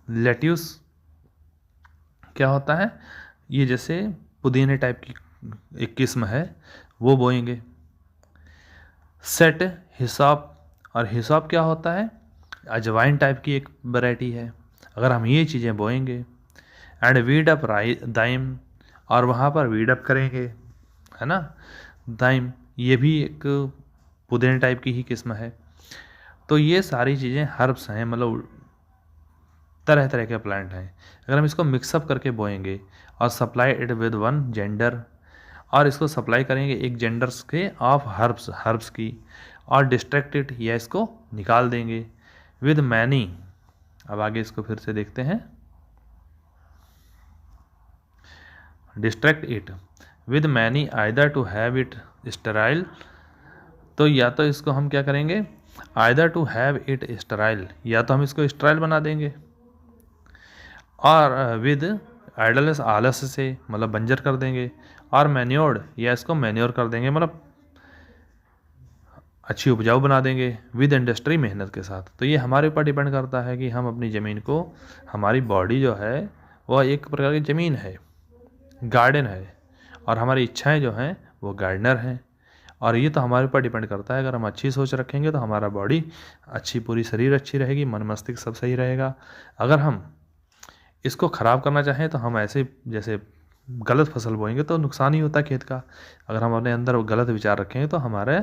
लेट्यूस क्या होता है, ये जैसे पुदीने टाइप की एक किस्म है, वो बोएंगे। सेट हिसाब, और हिसाब क्या होता है, अजवाइन टाइप की एक वैरायटी है, अगर हम ये चीज़ें बोएंगे। एंड वीड अप दाइम, और वहाँ पर वीड अप करेंगे, है ना। दाइम ये भी एक पुदीने टाइप की ही किस्म है। तो ये सारी चीज़ें हर्ब्स हैं, मतलब तरह तरह के प्लांट हैं। अगर हम इसको मिक्सअप करके बोएंगे और supply it with one gender, और इसको सप्लाई करेंगे एक जेंडर्स के ऑफ हर्ब्स की, और डिस्ट्रैक्ट इट, या इसको निकाल देंगे विद मैनी। अब आगे इसको फिर से देखते हैं, distract it with many either to have it sterile, तो या तो इसको हम क्या करेंगे, either to have it sterile, या तो हम इसको स्टराइल बना देंगे, और विद आइडलनेस, आलस से मतलब बंजर कर देंगे, और मैन्योर्ड, या इसको मैन्योर कर देंगे मतलब अच्छी उपजाऊ बना देंगे, विद इंडस्ट्री, मेहनत के साथ। तो ये हमारे ऊपर डिपेंड करता है कि हम अपनी ज़मीन को, हमारी बॉडी जो है वह एक प्रकार की ज़मीन है, गार्डन है, और हमारी इच्छाएं जो हैं वो गार्डनर हैं। और ये तो हमारे ऊपर डिपेंड करता है, अगर हम अच्छी सोच रखेंगे तो हमारा बॉडी अच्छी, पूरी शरीर अच्छी रहेगी, मन मस्तिष्क सब सही रहेगा। अगर हम इसको ख़राब करना चाहें तो हम ऐसे, जैसे गलत फसल बोएंगे तो नुकसान ही होता है खेत का। अगर हम अपने अंदर गलत विचार रखेंगे तो हमारे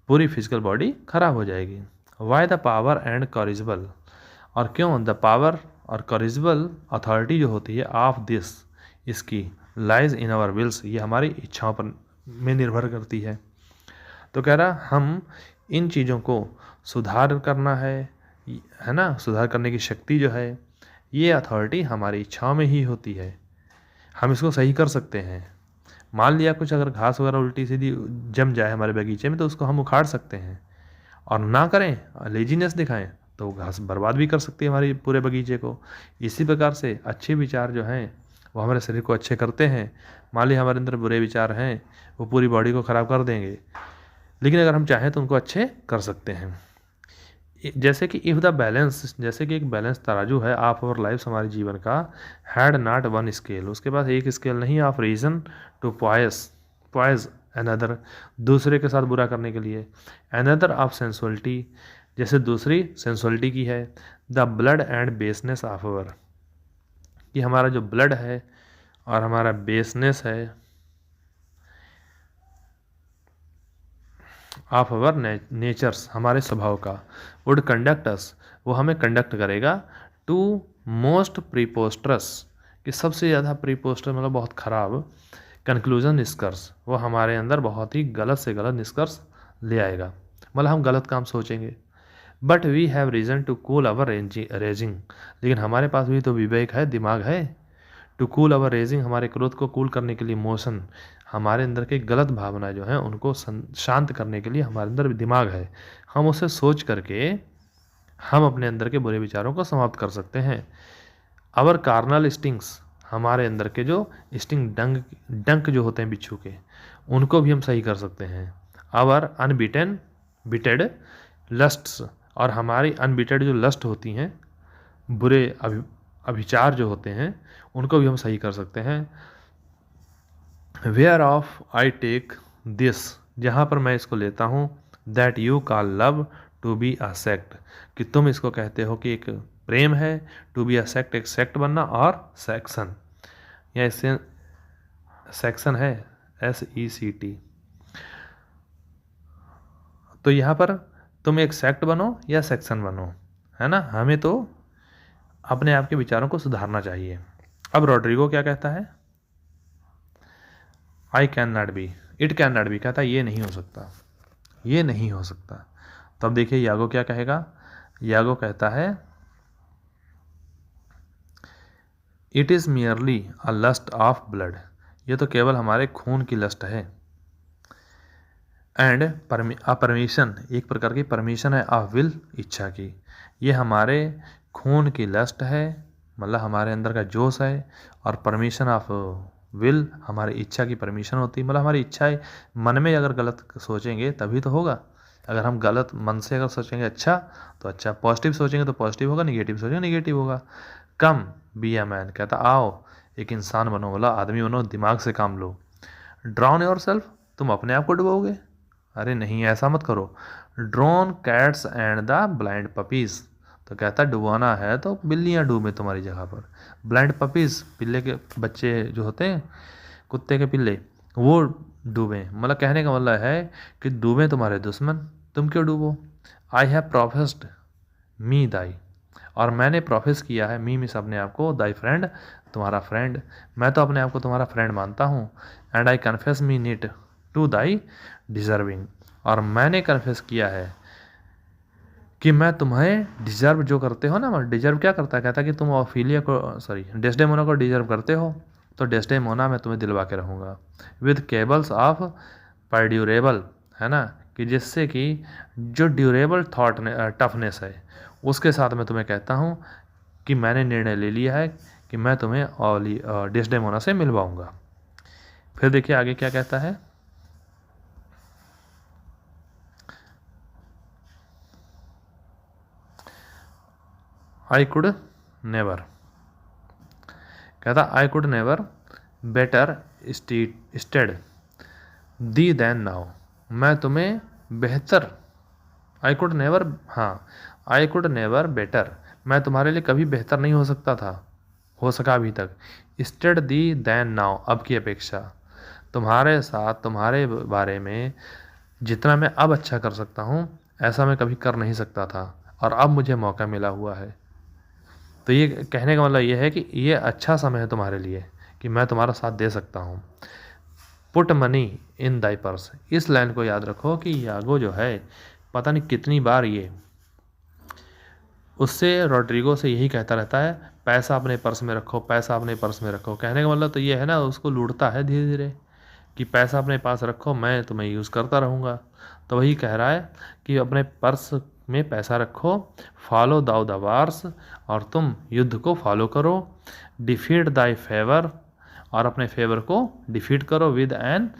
पूरी फिजिकल बॉडी खराब हो जाएगी। Why the power and corrigible, और क्यों द पावर और कॉरिजिबल अथॉरिटी जो होती है ऑफ दिस, इसकी लाइज इन आवर विल्स, ये हमारी इच्छाओं पर में निर्भर करती है। तो कह रहा हम इन चीज़ों को सुधार करना है ना, सुधार करने की शक्ति जो है ये अथॉरिटी हमारी इच्छाओं में ही होती है। हम इसको सही कर सकते हैं। मान लिया कुछ अगर घास वगैरह उल्टी सीधी जम जाए हमारे बगीचे में तो उसको हम उखाड़ सकते हैं, और ना करें, लेजीनेस दिखाएं तो वो घास बर्बाद भी कर सकती है हमारी पूरे बगीचे को। इसी प्रकार से अच्छे विचार जो हैं वो हमारे शरीर को अच्छे करते हैं। मान लिया हमारे अंदर बुरे विचार हैं, वो पूरी बॉडी को ख़राब कर देंगे, लेकिन अगर हम चाहें तो उनको अच्छे कर सकते हैं। जैसे कि इफ़ द बैलेंस, जैसे कि एक बैलेंस तराजू है ऑफ आवर लाइफ, हमारे जीवन का, हैड नॉट वन स्केल, उसके पास एक स्केल नहीं, of reason to poise another, दूसरे के साथ बुरा करने के लिए, अनदर ऑफ सेंसुअलिटी, जैसे दूसरी सेंसुअलिटी की है, the blood and baseness of our, कि हमारा जो ब्लड है और हमारा बेसनेस है ऑफ अवर नेचर्स, हमारे स्वभाव का, वुड कंडक्ट अस, वो हमें कंडक्ट करेगा, टू मोस्ट प्रीपोस्टरस, कि सबसे ज़्यादा प्रीपोस्टर मतलब बहुत ख़राब कंक्लूजन, निष्कर्ष, वो हमारे अंदर बहुत ही गलत से गलत निष्कर्ष ले आएगा, मतलब हम गलत काम सोचेंगे। But we have reason to cool our raging, लेकिन हमारे पास भी तो विवेक है, दिमाग है, टू कूल अवर रेजिंग, हमारे क्रोध को कूल करने के लिए, मोशन, हमारे अंदर के गलत भावना जो हैं उनको शांत करने के लिए हमारे अंदर दिमाग है। हम उसे सोच करके हम अपने अंदर के बुरे विचारों को समाप्त कर सकते हैं। अवर कार्नल स्टिंग्स, हमारे अंदर के जो स्टिंग, डंक जो होते हैं बिच्छू के, उनको भी हम सही कर सकते हैं। अवर बिटेड लस्ट्स, और हमारी अनबिटेड जो लस्ट होती हैं, बुरे अभिचार जो होते हैं, उनको भी हम सही कर सकते हैं। Whereof I take this, जहाँ पर मैं इसको लेता हूँ, that you call love to be a sect, कि तुम इसको कहते हो कि एक प्रेम है, टू बी अ सेक्ट, एक सेक्ट बनना, और सेक्शन, या इससे सेक्शन है SECT। तो यहाँ पर तुम एक सेक्ट बनो या सेक्शन बनो, है ना, हमें तो अपने आप के विचारों को सुधारना चाहिए। अब रॉड्रिगो क्या कहता है, I can not be, it can not be, कहता है ये नहीं हो सकता, ये नहीं हो सकता। तो अब देखिए यागो क्या कहेगा, यागो कहता है it is merely a lust of blood, ये तो केवल हमारे खून की लस्ट है, एंड अ परमिशन, एक प्रकार की परमिशन है, ऑफ विल, इच्छा की, ये हमारे खून की लस्ट है, मतलब हमारे अंदर का जोश है, और परमिशन ऑफ विल, हमारी इच्छा की परमिशन होती है, मतलब हमारी इच्छाएं, मन में अगर गलत सोचेंगे तभी तो होगा। अगर हम गलत मन से अगर सोचेंगे अच्छा तो अच्छा, पॉजिटिव सोचेंगे तो पॉजिटिव होगा, निगेटिव सोचेंगे निगेटिव होगा। कम बी अ मैन, कहता आओ एक इंसान बनो, बोला आदमी बनो, दिमाग से काम लो। ड्रॉन योर सेल्फ, तुम अपने आप को डुबोगे, अरे नहीं ऐसा मत करो। Drone cats and the blind puppies, तो कहता डुबाना है तो बिल्लियाँ डूबे तुम्हारी जगह पर, ब्लाइंड पपीज़, पिल्ले के बच्चे जो होते हैं, कुत्ते के पिल्ले, वो डूबें, मतलब कहने का मतलब है कि डूबें तुम्हारे दुश्मन, तुम क्यों डूबो। आई हैव प्रोफेस्ड मी दाई, और मैंने प्रोफेस किया है, मी मिस अपने आप को, दाई फ्रेंड, तुम्हारा फ्रेंड, मैं तो अपने आप को तुम्हारा फ्रेंड मानता हूँ। And I confess me knit to thy deserving, और मैंने कन्फेस किया है कि मैं तुम्हें डिज़र्व जो करते हो ना, डिज़र्व क्या करता है, कहता है कि तुम ऑफिलिया को, सॉरी डेस्डेमोना को डिज़र्व करते हो, तो डेस्डेमोना मैं तुम्हें दिलवा के रहूँगा, विद केबल्स ऑफ परड्यूरेबल, है ना, कि जिससे कि जो ड्यूरेबल थॉट टफनेस है उसके साथ मैं तुम्हें कहता हूँ कि मैंने निर्णय ले लिया है कि मैं तुम्हें डेस्डेमोना से मिलवाऊंगा। फिर देखिए आगे क्या कहता है। आई कुड नेवर, कहता I could never better stead thee than now, मैं तुम्हें बेहतर, आई कुड नेवर, हाँ, आई कुड नेवर बेटर, मैं तुम्हारे लिए कभी बेहतर नहीं हो सकता था, हो सका अभी तक, स्टेड दी देन नाउ, अब की अपेक्षा, तुम्हारे साथ तुम्हारे बारे में जितना मैं अब अच्छा कर सकता हूँ ऐसा मैं कभी कर नहीं सकता था, और अब मुझे मौका मिला हुआ है। तो ये कहने का मतलब ये है कि ये अच्छा समय है तुम्हारे लिए कि मैं तुम्हारा साथ दे सकता हूँ। Put money in thy purse, इस लाइन को याद रखो कि यागो जो है पता नहीं कितनी बार ये उससे रॉड्रिगो से यही कहता रहता है, पैसा अपने पर्स में रखो, पैसा अपने पर्स में रखो। कहने का मतलब तो ये है ना, उसको लूटता है धीरे धीरे कि पैसा अपने पास रखो, मैं तुम्हें यूज़ करता रहूँगा। तो वही कह रहा है कि अपने पर्स में पैसा रखो, फॉलो दाउ द वार्स, और तुम युद्ध को फॉलो करो, डिफीट दाई फेवर, और अपने फेवर को डिफीट करो, विद एन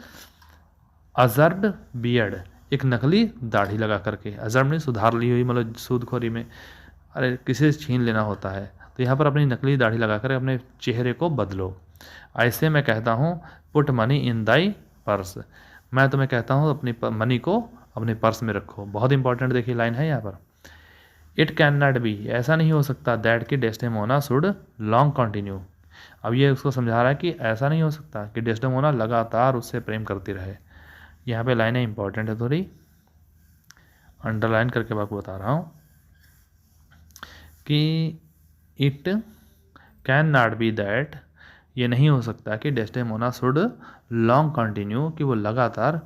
अजर्ड बियर्ड, एक नकली दाढ़ी लगा करके, अजर्ड नहीं सुधार ली हुई, मतलब सूदखोरी में अरे किसी से छीन लेना होता है, तो यहाँ पर अपनी नकली दाढ़ी लगा कर अपने चेहरे को बदलो। ऐसे मैं कहता हूँ put money in thy purse, मैं तुम्हें कहता हूँ अपनी मनी को अपने पर्स में रखो। बहुत इंपॉर्टेंट देखिए लाइन है यहाँ पर, इट कैन नॉट बी, ऐसा नहीं हो सकता, दैट की डेस्डेमोना शुड लॉन्ग कंटिन्यू। अब ये उसको समझा रहा है कि ऐसा नहीं हो सकता कि डेस्डेमोना लगातार उससे प्रेम करती रहे। यहाँ पे लाइनें इंपॉर्टेंट है, थोड़ी अंडरलाइन करके मैं आपको बता रहा हूँ कि it can not be that, ये नहीं हो सकता कि डेस्डेमोना शुड लॉन्ग कंटिन्यू, कि वो लगातार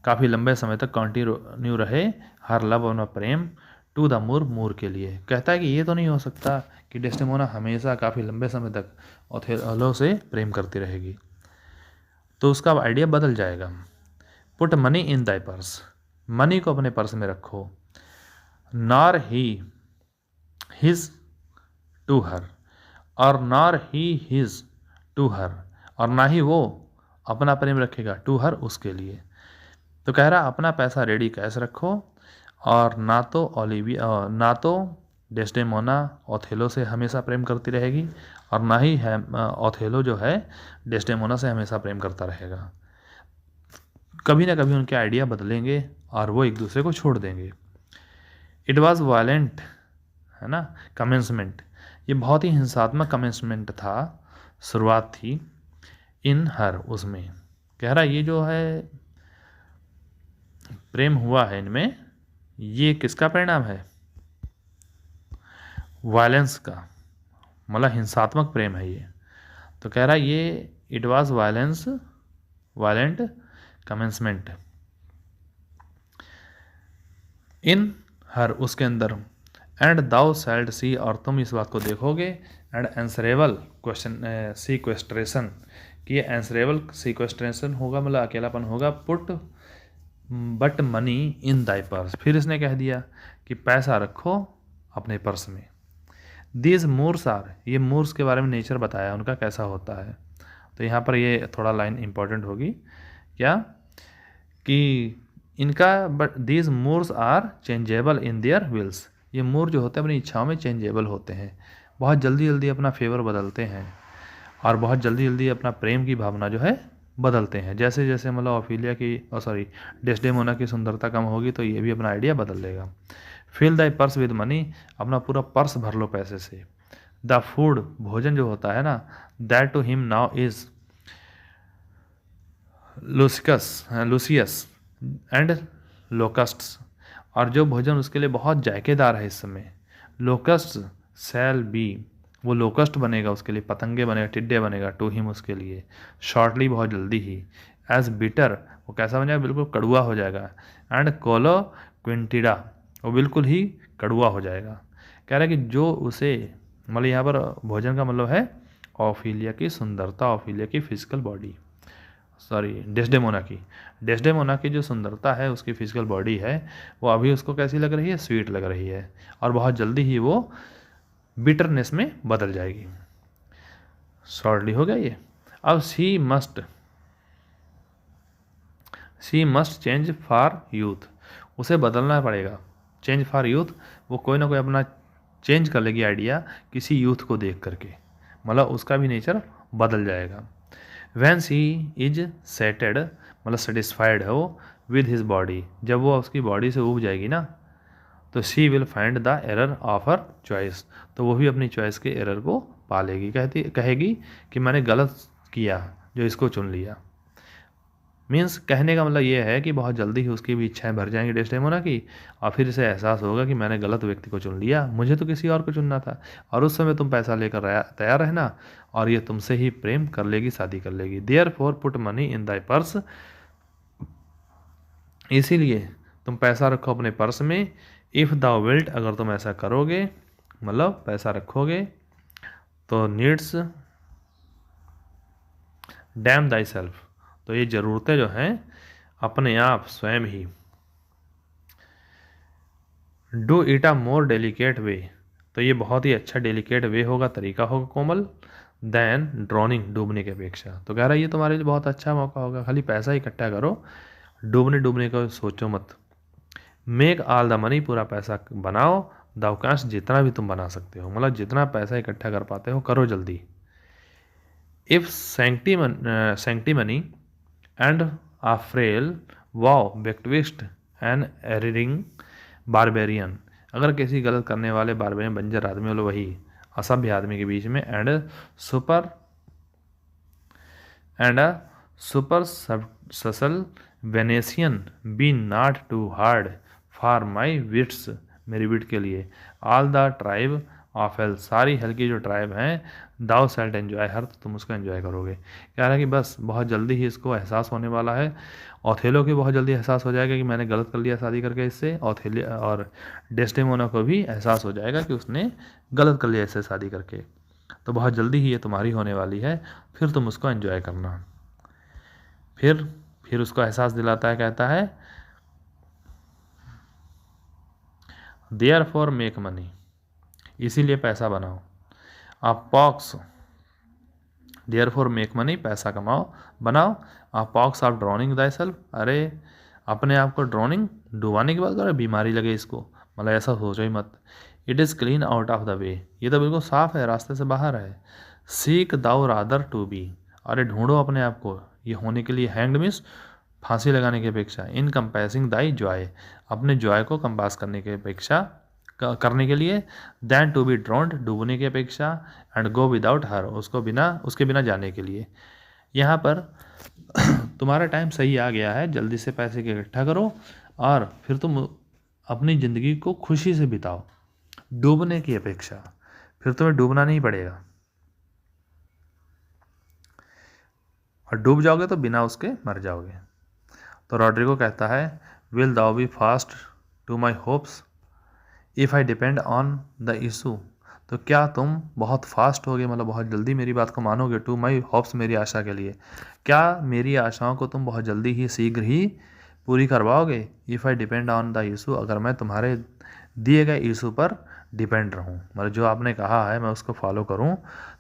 काफ़ी लंबे समय तक कंटिन्यू रहे हर लव और प्रेम, टू द मूर, मूर के लिए। कहता है कि ये तो नहीं हो सकता कि डेस्डेमोना हमेशा काफ़ी लंबे समय तक ओथेलो से प्रेम करती रहेगी। तो उसका आइडिया बदल जाएगा। Put money in thy purse, money को अपने पर्स में रखो, nor he his to her, और nor he his to her, और ना ही वो अपना प्रेम रखेगा टू हर, उसके लिए। तो कह रहा अपना पैसा रेडी कैश रखो, और ना तो ना तो डेस्डेमोना ओथेलो से हमेशा प्रेम करती रहेगी, और ना ही ओथेलो जो है डेस्डेमोना से हमेशा प्रेम करता रहेगा। कभी ना कभी उनके आइडिया बदलेंगे और वो एक दूसरे को छोड़ देंगे। इट वॉज वायलेंट, है ना, कमेंसमेंट, ये बहुत ही हिंसात्मक कमेंसमेंट था, शुरुआत थी, इन हर, उसमें। कह रहा ये जो है प्रेम हुआ है इनमें, ये किसका परिणाम है, वायलेंस का, मतलब हिंसात्मक प्रेम है ये। तो कह रहा ये इट वाज वायलेंट कमेंसमेंट इन हर, उसके अंदर, एंड दाउ शैल्ड सी, और तुम इस बात को देखोगे, एंड एंसरेबल क्वेश्चन सीक्वेस्ट्रेशन, कि ये एंसरेबल सीक्वेस्ट्रेशन होगा, मतलब अकेलापन होगा, put but money in thy purse, फिर इसने कह दिया कि पैसा रखो अपने पर्स में। दीज मूर्स आर, ये मूर्स के बारे में नेचर बताया उनका कैसा होता है। तो यहाँ पर ये थोड़ा लाइन इंपॉर्टेंट होगी, क्या कि इनका, but these Moors are changeable in their wills, ये मूर जो होते हैं अपनी इच्छाओं में चेंजेबल होते हैं, बहुत जल्दी जल्दी अपना फेवर बदलते हैं, और बहुत जल्दी जल्दी अपना प्रेम की भावना जो है बदलते हैं। जैसे जैसे मतलब ओफिलिया की डेस्डेमोना की सुंदरता कम होगी तो ये भी अपना आइडिया बदल देगा। Fill thy purse with money, अपना पूरा पर्स भर लो पैसे से। द फूड, भोजन जो होता है ना, that to him now is luscious and locusts, और जो भोजन उसके लिए बहुत जायकेदार है इस समय, लोकस्ट शैल बी, वो लोकस्ट बनेगा उसके लिए, पतंगे बनेगा, टिड्डे बनेगा, टू हिम, उसके लिए, शॉर्टली, बहुत जल्दी ही, एज बिटर, वो कैसा बन जाएगा, बिल्कुल कड़ुआ हो जाएगा, एंड कोलो क्विंटिडा, वो बिल्कुल ही कड़ुआ हो जाएगा। कह रहा है कि जो उसे, मतलब यहाँ पर भोजन का मतलब है ओफिलिया की सुंदरता, ओफिलिया की फिजिकल बॉडी, सॉरी डेस्डेमोना की जो सुंदरता है, उसकी फिजिकल बॉडी है, वो अभी उसको कैसी लग रही है, स्वीट लग रही है, और बहुत जल्दी ही वो बिटरनेस में बदल जाएगी। शॉर्टली हो गया ये। अब she must change for youth, उसे बदलना पड़ेगा। चेंज फॉर यूथ, वो कोई ना कोई अपना चेंज कर लेगी आइडिया किसी यूथ को देख करके, मतलब उसका भी नेचर बदल जाएगा। वैन सी इज सेटेड, मतलब सेटिस्फाइड है वो विद हिज बॉडी, जब वो उसकी बॉडी से ऊब जाएगी ना, तो she will find the error of her choice, तो वो भी अपनी चॉइस के एरर को पालेगी, कहेगी कि मैंने गलत किया जो इसको चुन लिया। मीन्स कहने का मतलब ये है कि बहुत जल्दी ही उसकी भी इच्छाएं भर जाएंगी डेस्डेमोना की, और फिर इसे एहसास होगा कि मैंने गलत व्यक्ति को चुन लिया, मुझे तो किसी और को चुनना था, और उस समय तुम पैसा लेकर तैयार रहना, और ये तुमसे ही प्रेम कर लेगी, शादी कर लेगी। Therefore put money in thy purse, इसीलिए तुम पैसा रखो अपने पर्स में। इफ़ दाउ विल्ट, अगर तुम ऐसा करोगे, मतलब पैसा रखोगे, तो नीड्स डैम दाई सेल्फ, तो ये ज़रूरतें जो हैं अपने आप स्वयं ही। Do it a more delicate way, तो ये बहुत ही अच्छा डेलिकेट वे होगा, तरीका होगा कोमल, देन ड्रोनिंग, डूबने की अपेक्षा। तो कह रहा है ये तुम्हारे लिए बहुत अच्छा मौका होगा, खाली पैसा इकट्ठा करो, डूबने का सोचो मत। मेक ऑल द मनी, पूरा पैसा बनाओ, द अवकाश, जितना भी तुम बना सकते हो, मतलब जितना पैसा इकट्ठा कर पाते हो करो जल्दी। If sanctimony and a frail wow betwixt an erring barbarian, अगर किसी गलत करने वाले बारबेरियन बंजर आदमी, मतलब वही असभ्य आदमी के बीच में, and super subtle Venetian be not too hard for my wits, मेरी विट के लिए। All the tribe of hell, सारी हेल की जो ट्राइब हैं, दाउ सेल्ट एन्जॉय हर, तुम उसको एंजॉय करोगे। कह रहा है कि बस बहुत जल्दी ही इसको एहसास होने वाला है, ओथेलो को बहुत जल्दी एहसास हो जाएगा कि मैंने गलत कर लिया शादी करके इससे, और डेस्डेमोना को भी एहसास हो जाएगा कि उसने गलत कर लिया इससे शादी करके, तो बहुत जल्दी ही ये तुम्हारी होने वाली है, फिर तुम उसको एंजॉय करना। फिर उसको एहसास दिलाता है, कहता है देयर फॉर मेक मनी, इसीलिए पैसा बनाओ। A pox, therefore make money, पैसा कमाओ, बनाओ। A pox of drowning thy self, अरे अपने आप को ड्रोनिंग, डुबाने की बात करो, बीमारी लगे इसको, मतलब ऐसा सोचो ही मत। It is clean out of the way, ये तो बिल्कुल साफ है, रास्ते से बाहर है। Seek thou rather to be, अरे ढूंढो अपने आप को ये होने के लिए, हैंग्ड मीन्स फांसी लगाने की अपेक्षा, इन कंपेसिंग दाई जॉय, अपने जॉय को कंपास करने की अपेक्षा, करने के लिए, दैन टू बी ड्रोन्ड, डूबने की अपेक्षा, एंड गो विदाउट हर, उसके बिना जाने के लिए। यहाँ पर तुम्हारा टाइम सही आ गया है, जल्दी से पैसे के इकट्ठा करो, और फिर तुम अपनी ज़िंदगी को खुशी से बिताओ, डूबने की अपेक्षा, फिर तुम्हें डूबना नहीं पड़ेगा, और डूब जाओगे तो बिना उसके मर जाओगे। तो रॉड्रिगो कहता है, will thou be fast to my hopes if I depend on the issue, तो क्या तुम बहुत फास्ट होगे, मतलब बहुत जल्दी मेरी बात को मानोगे, टू माई होप्स, मेरी आशा के लिए, क्या मेरी आशाओं को तुम बहुत जल्दी ही, शीघ्र ही पूरी करवाओगे। If I depend on the issue, अगर मैं तुम्हारे दिए गए इशू पर डिपेंड रहूं, मतलब जो आपने कहा है मैं उसको फॉलो करूं,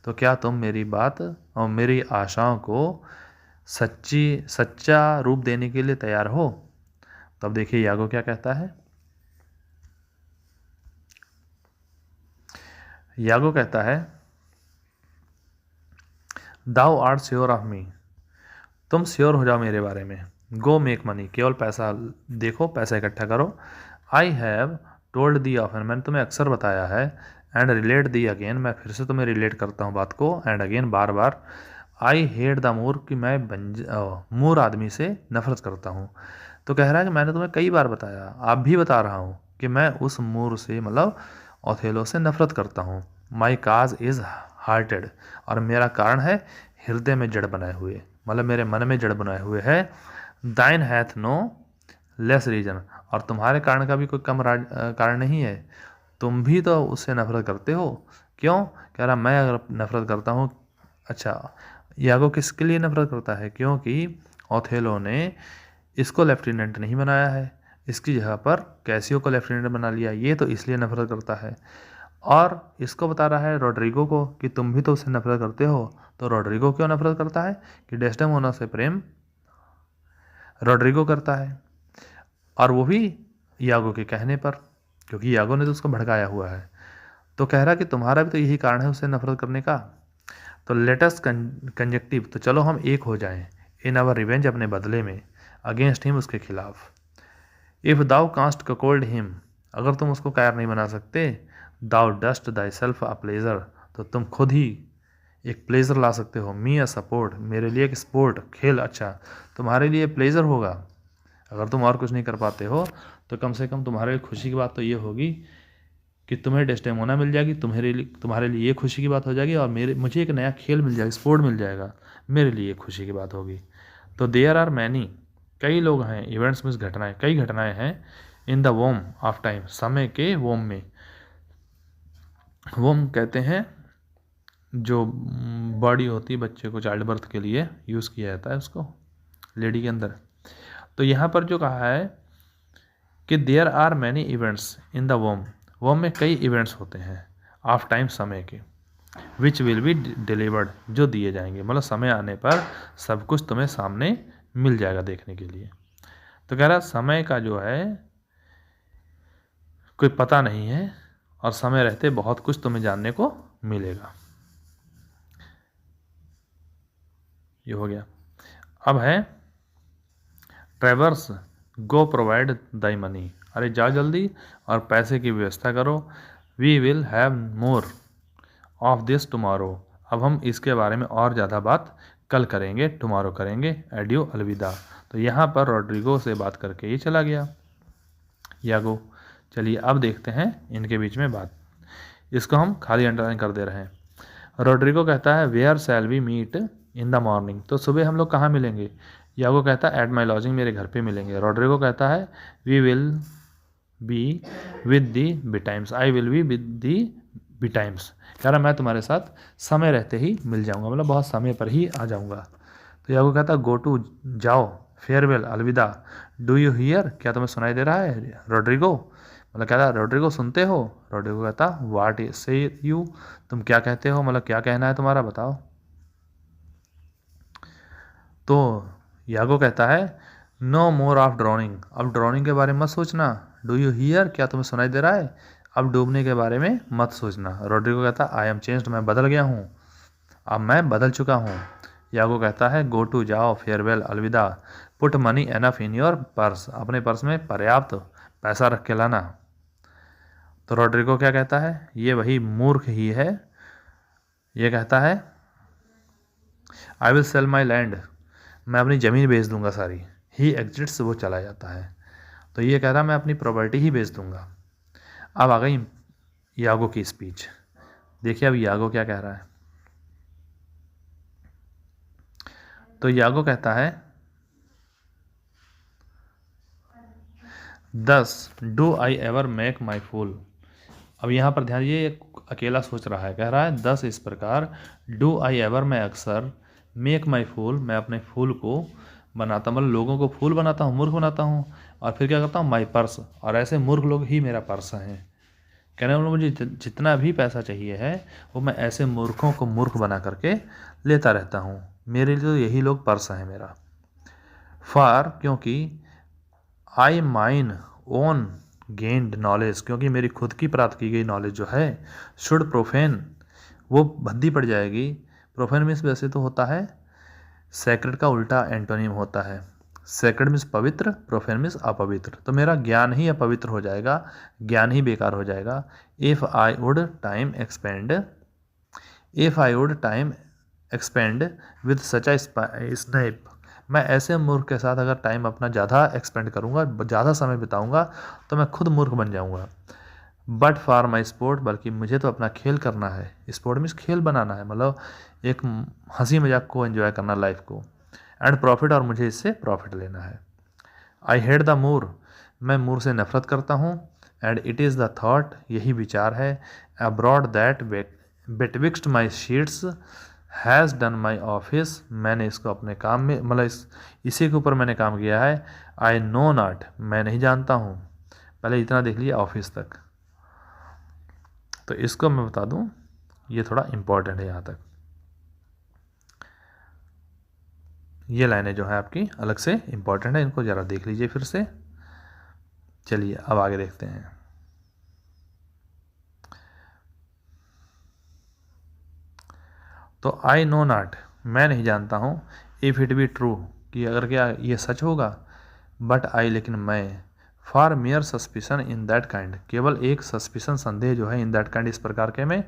तो क्या तुम मेरी बात और मेरी आशाओं को सच्चा रूप देने के लिए तैयार हो। तब देखिए यागो क्या कहता है। यागो कहता है, thou art sure of me, तुम श्योर हो जाओ मेरे बारे में। गो मेक मनी, केवल पैसा देखो, पैसा इकट्ठा करो। I have told the often, मैंने तुम्हें अक्सर बताया है, एंड रिलेट दी अगेन, मैं फिर से तुम्हें रिलेट करता हूँ बात को, एंड अगेन, बार बार। आई हेट द मूर, कि मैं मूर आदमी से नफरत करता हूँ। तो कह रहा है कि मैंने तुम्हें कई बार बताया, आप भी बता रहा हूँ कि मैं उस मूर से, मतलब ओथेलो से नफरत करता हूँ। माई काज इज़ हार्टेड, और मेरा कारण है हृदय में जड़ बनाए हुए, मतलब मेरे मन में जड़ बनाए हुए है। दाइन हैथ नो लेस रीजन, और तुम्हारे कारण का भी कोई कम कारण नहीं है, तुम भी तो उससे नफरत करते हो। क्यों? कह रहा मैं अगर नफरत करता हूँ, अच्छा यागो किसके लिए नफरत करता है, क्योंकि ओथेलो ने इसको लेफ्टिनेंट नहीं बनाया है, इसकी जगह पर कैसियो को लेफ्टिनेंट बना लिया, ये तो इसलिए नफरत करता है। और इसको बता रहा है रोड्रिगो को कि तुम भी तो उससे नफरत करते हो। तो रोड्रिगो क्यों नफरत करता है कि डेस्डेमोना से प्रेम रोड्रिगो करता है, और वो भी यागो के कहने पर, क्योंकि यागो ने तो उसको भड़काया हुआ है। तो कह रहा कि तुम्हारा भी तो यही कारण है उससे नफरत करने का। तो लेटेस्ट कंजक्टिव, तो चलो हम एक हो जाएं इन आवर रिवेंज, अपने बदले में, अगेंस्ट हिम, उसके खिलाफ। If thou canst cuckold him, अगर तुम उसको कायर नहीं बना सकते, thou dost thyself a pleasure, तो तुम खुद ही एक प्लेजर ला सकते हो। मी अ सपोर्ट, मेरे लिए एक स्पोर्ट, खेल अच्छा तुम्हारे लिए प्लेजर होगा। अगर तुम और कुछ नहीं कर पाते हो तो कम से कम तुम्हारे लिए खुशी की बात तो ये होगी कि तुम्हें डेस्डेमोना मिल जाएगी, तुम्हारे लिए ये खुशी की बात हो जाएगी, और मुझे एक नया खेल मिल जाएगा, स्पोर्ट मिल जाएगा, मेरे लिए खुशी की बात होगी। तो देयर आर मैनी, कई लोग हैं, इवेंट्स मीन्स घटनाएं, कई घटनाएं हैं, इन द वोम ऑफ टाइम, समय के वोम में। वोम कहते हैं जो बॉडी होती है बच्चे को चाइल्ड बर्थ के लिए यूज़ किया जाता है उसको, लेडी के अंदर। तो यहाँ पर जो कहा है कि there are many events in the womb में कई इवेंट्स होते हैं ऑफ टाइम, समय के, विच विल बी डिलीवर्ड, जो दिए जाएंगे, मतलब समय आने पर सब कुछ तुम्हें सामने मिल जाएगा देखने के लिए। तो कह रहा समय का जो है कोई पता नहीं है, और समय रहते बहुत कुछ तुम्हें जानने को मिलेगा। ये हो गया। अब है ट्रेवर्स गो प्रोवाइड दाई मनी, अरे जा जल्दी और पैसे की व्यवस्था करो। We will have more of this tomorrow, अब हम इसके बारे में और ज़्यादा बात कल करेंगे, टुमारो करेंगे, एडियो अलविदा। तो यहाँ पर रोड्रिगो से बात करके ये चला गया यागो। चलिए अब देखते हैं इनके बीच में बात, इसको हम खाली अंडरलाइन कर दे रहे हैं। रोड्रिगो कहता है where shall we meet in the morning, तो सुबह हम लोग कहाँ मिलेंगे। यागो कहता है एट माई लॉजिंग, मेरे घर पे मिलेंगे। रोड्रिगो कहता है we will be with thee betimes, I will be with thee betimes, कह रहा मैं तुम्हारे साथ समय रहते ही मिल जाऊंगा, मतलब बहुत समय पर ही आ जाऊंगा। तो यागो कहता गो टू, जाओ, फेयरवेल, अलविदा, डू यू हियर, क्या तुम्हें सुनाई दे रहा है रोड्रिगो, मतलब कहता रोड्रिगो सुनते हो। रोड्रिगो कहता वाट से यू, तुम क्या कहते हो, मतलब क्या कहना है तुम्हारा, बताओ। तो यागो कहता है नो मोर ऑफ ड्रॉनिंग, अब ड्रॉनिंग के बारे में मत सोचना। डू यू हियर, क्या तुम्हें सुनाई दे रहा है, अब डूबने के बारे में मत सोचना। रोड्रिगो कहता आई एम चेंज्ड, मैं बदल गया हूँ, अब मैं बदल चुका हूँ। यागो कहता है गो टू, जाओ, फेयरवेल, अलविदा, put money enough in your purse, अपने पर्स में पर्याप्त पैसा रख के लाना। तो रोड्रिगो क्या कहता है, ये वही मूर्ख ही है, ये कहता है I will sell my land, मैं अपनी ज़मीन बेच दूंगा सारी। ही एग्जिट्स, वो चला जाता है। तो ये कह रहा मैं अपनी प्रॉपर्टी ही बेच दूंगा। अब आ गई यागो की स्पीच, देखिए अब यागो क्या कह रहा है। तो यागो कहता है 10 डू आई एवर मेक माई फूल, अब यहाँ पर ध्यान, ये अकेला सोच रहा है, कह रहा है 10 इस प्रकार, डू आई एवर, मैं अक्सर, मेक माई फूल, मैं अपने फूल को बनाता, मतलब लोगों को फूल बनाता हूँ, मूर्ख बनाता हूँ, और फिर क्या करता हूँ माई पर्स, और ऐसे मूर्ख लोग ही मेरा पर्स हैं। कहने वाला मुझे जितना भी पैसा चाहिए है वो मैं ऐसे मूर्खों को मूर्ख बना करके लेता रहता हूँ, मेरे लिए तो यही लोग पर्स हैं मेरा। फार, क्योंकि, आई माइन ओन गेन्ड नॉलेज, क्योंकि मेरी खुद की प्राप्त की गई नॉलेज जो है, शुड प्रोफेन, वो भद्दी पड़ जाएगी। प्रोफेन मीन्स वैसे तो होता है सैक्रेड का उल्टा एंटोनिम होता है, सैक्रेड मीन्स पवित्र, प्रोफेन मीन्स अपवित्र, तो मेरा ज्ञान ही अपवित्र हो जाएगा, ज्ञान ही बेकार हो जाएगा। If I would time expand with such a snap, मैं ऐसे मूर्ख के साथ अगर टाइम अपना ज़्यादा एक्सपेंड करूँगा, ज़्यादा समय बिताऊँगा, तो मैं खुद मूर्ख बन जाऊँगा। बट फॉर माई स्पोर्ट, बल्कि मुझे तो अपना खेल करना है, स्पोर्ट मीन्स खेल बनाना है, मतलब एक हंसी मजाक को एंजॉय करना लाइफ को, एंड प्रॉफिट, और मुझे इससे प्रॉफिट लेना है। आई हेट द मूर, मैं मूर से नफरत करता हूँ, and it is the thought, यही विचार है, abroad that betwixt my sheets has done my office, मैंने इसको अपने काम में मतलब इसी के ऊपर मैंने काम किया है। आई नो नॉट, मैं नहीं जानता हूँ। पहले इतना देख लिया ऑफिस तक, तो इसको मैं बता दूँ, ये थोड़ा इम्पॉर्टेंट है यहाँ तक। ये लाइनें जो है आपकी अलग से इम्पॉर्टेंट है, इनको ज़रा देख लीजिए फिर से। चलिए अब आगे देखते हैं। तो आई नो नॉट, मैं नहीं जानता हूँ, इफ़ इट बी ट्रू, कि अगर क्या ये सच होगा, बट आई, लेकिन मैं, for mayor suspicion in that kind, केवल एक सस्पिशन संदेह जो है इन दैट काइंड इस प्रकार के में,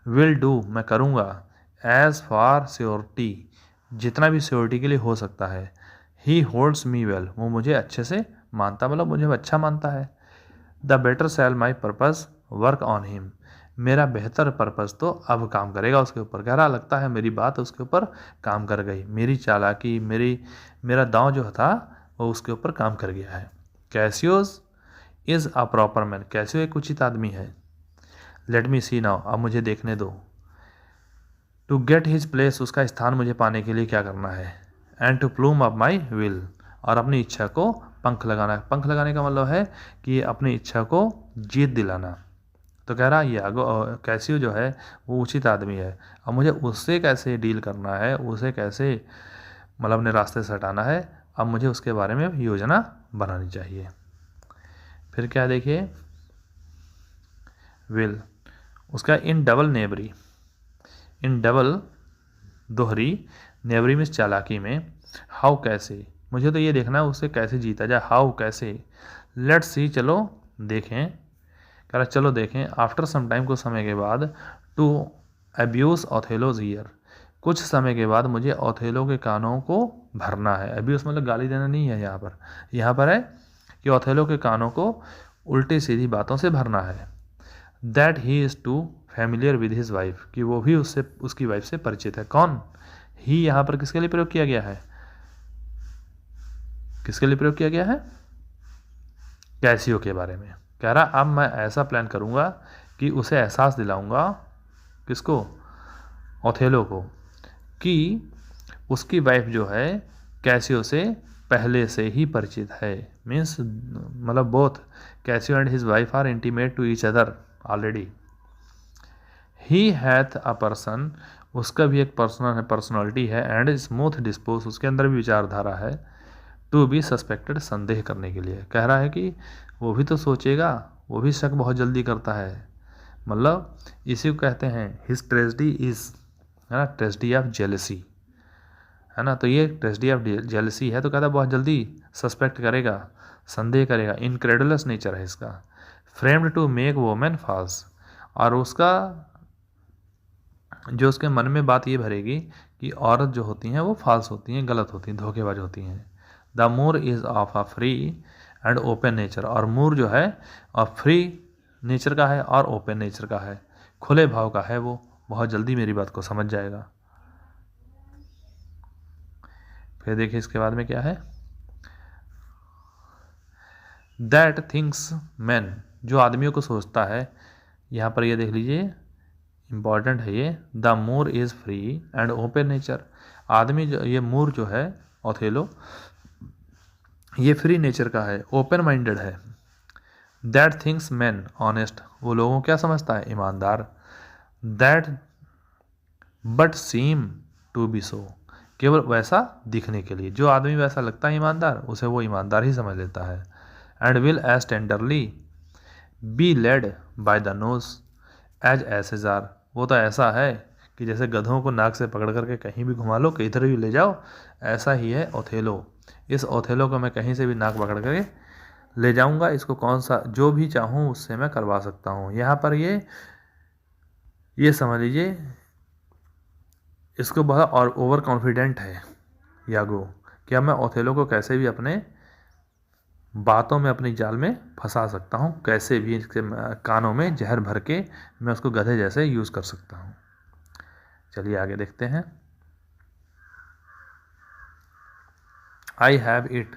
विल डू मैं करूँगा, एज फॉर श्योरिटी जितना भी श्योरिटी के लिए हो सकता है, ही होल्ड्स मी वेल वो मुझे अच्छे से मानता, मतलब मुझे अच्छा मानता है, the better shall my purpose work on him, मेरा बेहतर पर्पज़ तो अब काम करेगा उसके ऊपर। कह रहा लगता है मेरी बात उसके ऊपर काम कर गई, मेरी चालाकी, मेरा दांव जो था वो उसके ऊपर काम कर गया है। Cassio's is a proper man, Cassio एक उचित आदमी है। लेट मी सी नाउ, अब मुझे देखने दो। टू गेट हिज प्लेस, उसका स्थान मुझे पाने के लिए क्या करना है। And to plume up my will, और अपनी इच्छा को पंख लगाना है। पंख लगाने का मतलब है कि अपनी इच्छा को जीत दिलाना। तो कह रहा है यागो कैसियो जो है वो उचित आदमी है, अब मुझे उससे कैसे डील करना है, उसे कैसे मतलब अपने रास्ते से हटाना है, अब मुझे उसके बारे में योजना बनानी चाहिए। फिर क्या देखिए, विल उसका इन डबल नेबरी, इन डबल दोहरी, नेबरी में चालाकी में, हाउ कैसे, मुझे तो ये देखना है उसे कैसे जीता जाए, हाउ कैसे। लेट्स सी चलो देखें, कह रहा चलो देखें, आफ्टर सम टाइम कुछ समय के बाद, टू अब्यूज़ ओथेलोज ईयर, कुछ समय के बाद मुझे ओथेलो के कानों को भरना है। अब्यूज़ मतलब गाली देना नहीं है, यहाँ पर है कि ओथेलो के कानों को उल्टी सीधी बातों से भरना है। That he is too familiar with his wife, कि वो भी उससे उसकी वाइफ से परिचित है। कौन ही यहाँ पर किसके लिए प्रयोग किया गया है, किसके लिए प्रयोग किया गया है, कैसियो के बारे में। कह रहा अब मैं ऐसा प्लान करूँगा कि उसे एहसास दिलाऊंगा, किसको, ओथेलो को, कि उसकी वाइफ जो है कैसियो से पहले से ही परिचित है। मीन्स मतलब both Cassio and his wife are intimate to each other already. He hath a person, उसका भी एक पर्सनालिटी है, एंड स्मूथ डिस्पोज, उसके अंदर भी विचारधारा है, टू बी सस्पेक्टेड, संदेह करने के लिए। कह रहा है कि वो भी तो सोचेगा, वो भी शक बहुत जल्दी करता है, मतलब इसी को कहते हैं हिज ट्रेजेडी इज, है ना, ट्रेजेडी ऑफ जेलसी, है ना, तो ये ट्रेजेडी ऑफ जेलसी है, तो कहता है बहुत जल्दी सस्पेक्ट करेगा, संदेह करेगा, इनक्रेडुलस नेचर है इसका। Framed to make women false, और उसका जो उसके मन में बात ये भरेगी कि औरत जो होती हैं वो फॉल्स होती हैं, गलत होती हैं, धोखेबाज होती हैं। The Moor is of a free and open nature, और मूर जो है और फ्री नेचर का है और ओपन नेचर का है, खुले भाव का है, वो बहुत जल्दी मेरी बात को समझ जाएगा। फिर देखिए इसके बाद में क्या है, दैट थिंग्स मैन, जो आदमियों को सोचता है, यहाँ पर ये देख लीजिए इम्पॉर्टेंट है ये, the Moor is free and open nature, आदमी जो ये मूर जो है ओथेलो, ये फ्री नेचर का है, ओपन माइंडेड है। दैट थिंग्स मैन ऑनेस्ट, वो लोगों क्या समझता है, ईमानदार। That but seem to be so, केवल वैसा दिखने के लिए, जो आदमी वैसा लगता है ईमानदार, उसे वो ईमानदार ही समझ लेता है। And will as tenderly be led by the nose as asses are, वो तो ऐसा है कि जैसे गधों को नाक से पकड़ करके कहीं भी घुमा लो, किधर भी ले जाओ, ऐसा ही है ओथेलो। इस ओथेलो को मैं कहीं से भी नाक पकड़ करके ले जाऊंगा, इसको कौन सा जो भी चाहूँ उससे मैं करवा सकता हूँ। यहाँ पर ये समझ लीजिए, इसको बहुत और ओवर कॉन्फिडेंट है यागो, कि अब मैं ओथेलो को कैसे भी अपने बातों में, अपनी जाल में फंसा सकता हूँ, कैसे भी इसके कानों में जहर भर के मैं उसको गधे जैसे यूज़ कर सकता हूँ। चलिए आगे देखते हैं। आई हैव इट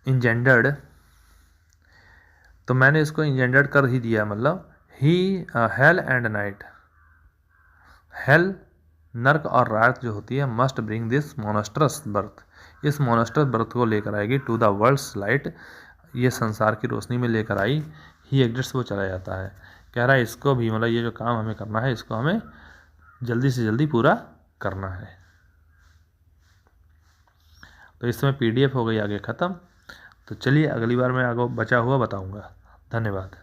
इंजेंडर्ड, तो मैंने इसको इंजेंडर्ड कर ही दिया, मतलब ही हेल एंड नाइट, हेल नर्क और रात जो होती है मस्ट ब्रिंग दिस मोनस्ट्रस बर्थ, इस मोनस्ट्रस बर्थ को लेकर आएगी टू द वर्ल्ड्स लाइट, ये संसार की रोशनी में लेकर आई। ही एग्जिट्स, वो चला जाता है। कह रहा है इसको भी मतलब ये जो काम हमें करना है इसको हमें जल्दी से जल्दी पूरा करना है। तो इस समय PDF हो गई आगे ख़त्म। तो चलिए अगली बार मैं आगे बचा हुआ बताऊंगा। धन्यवाद।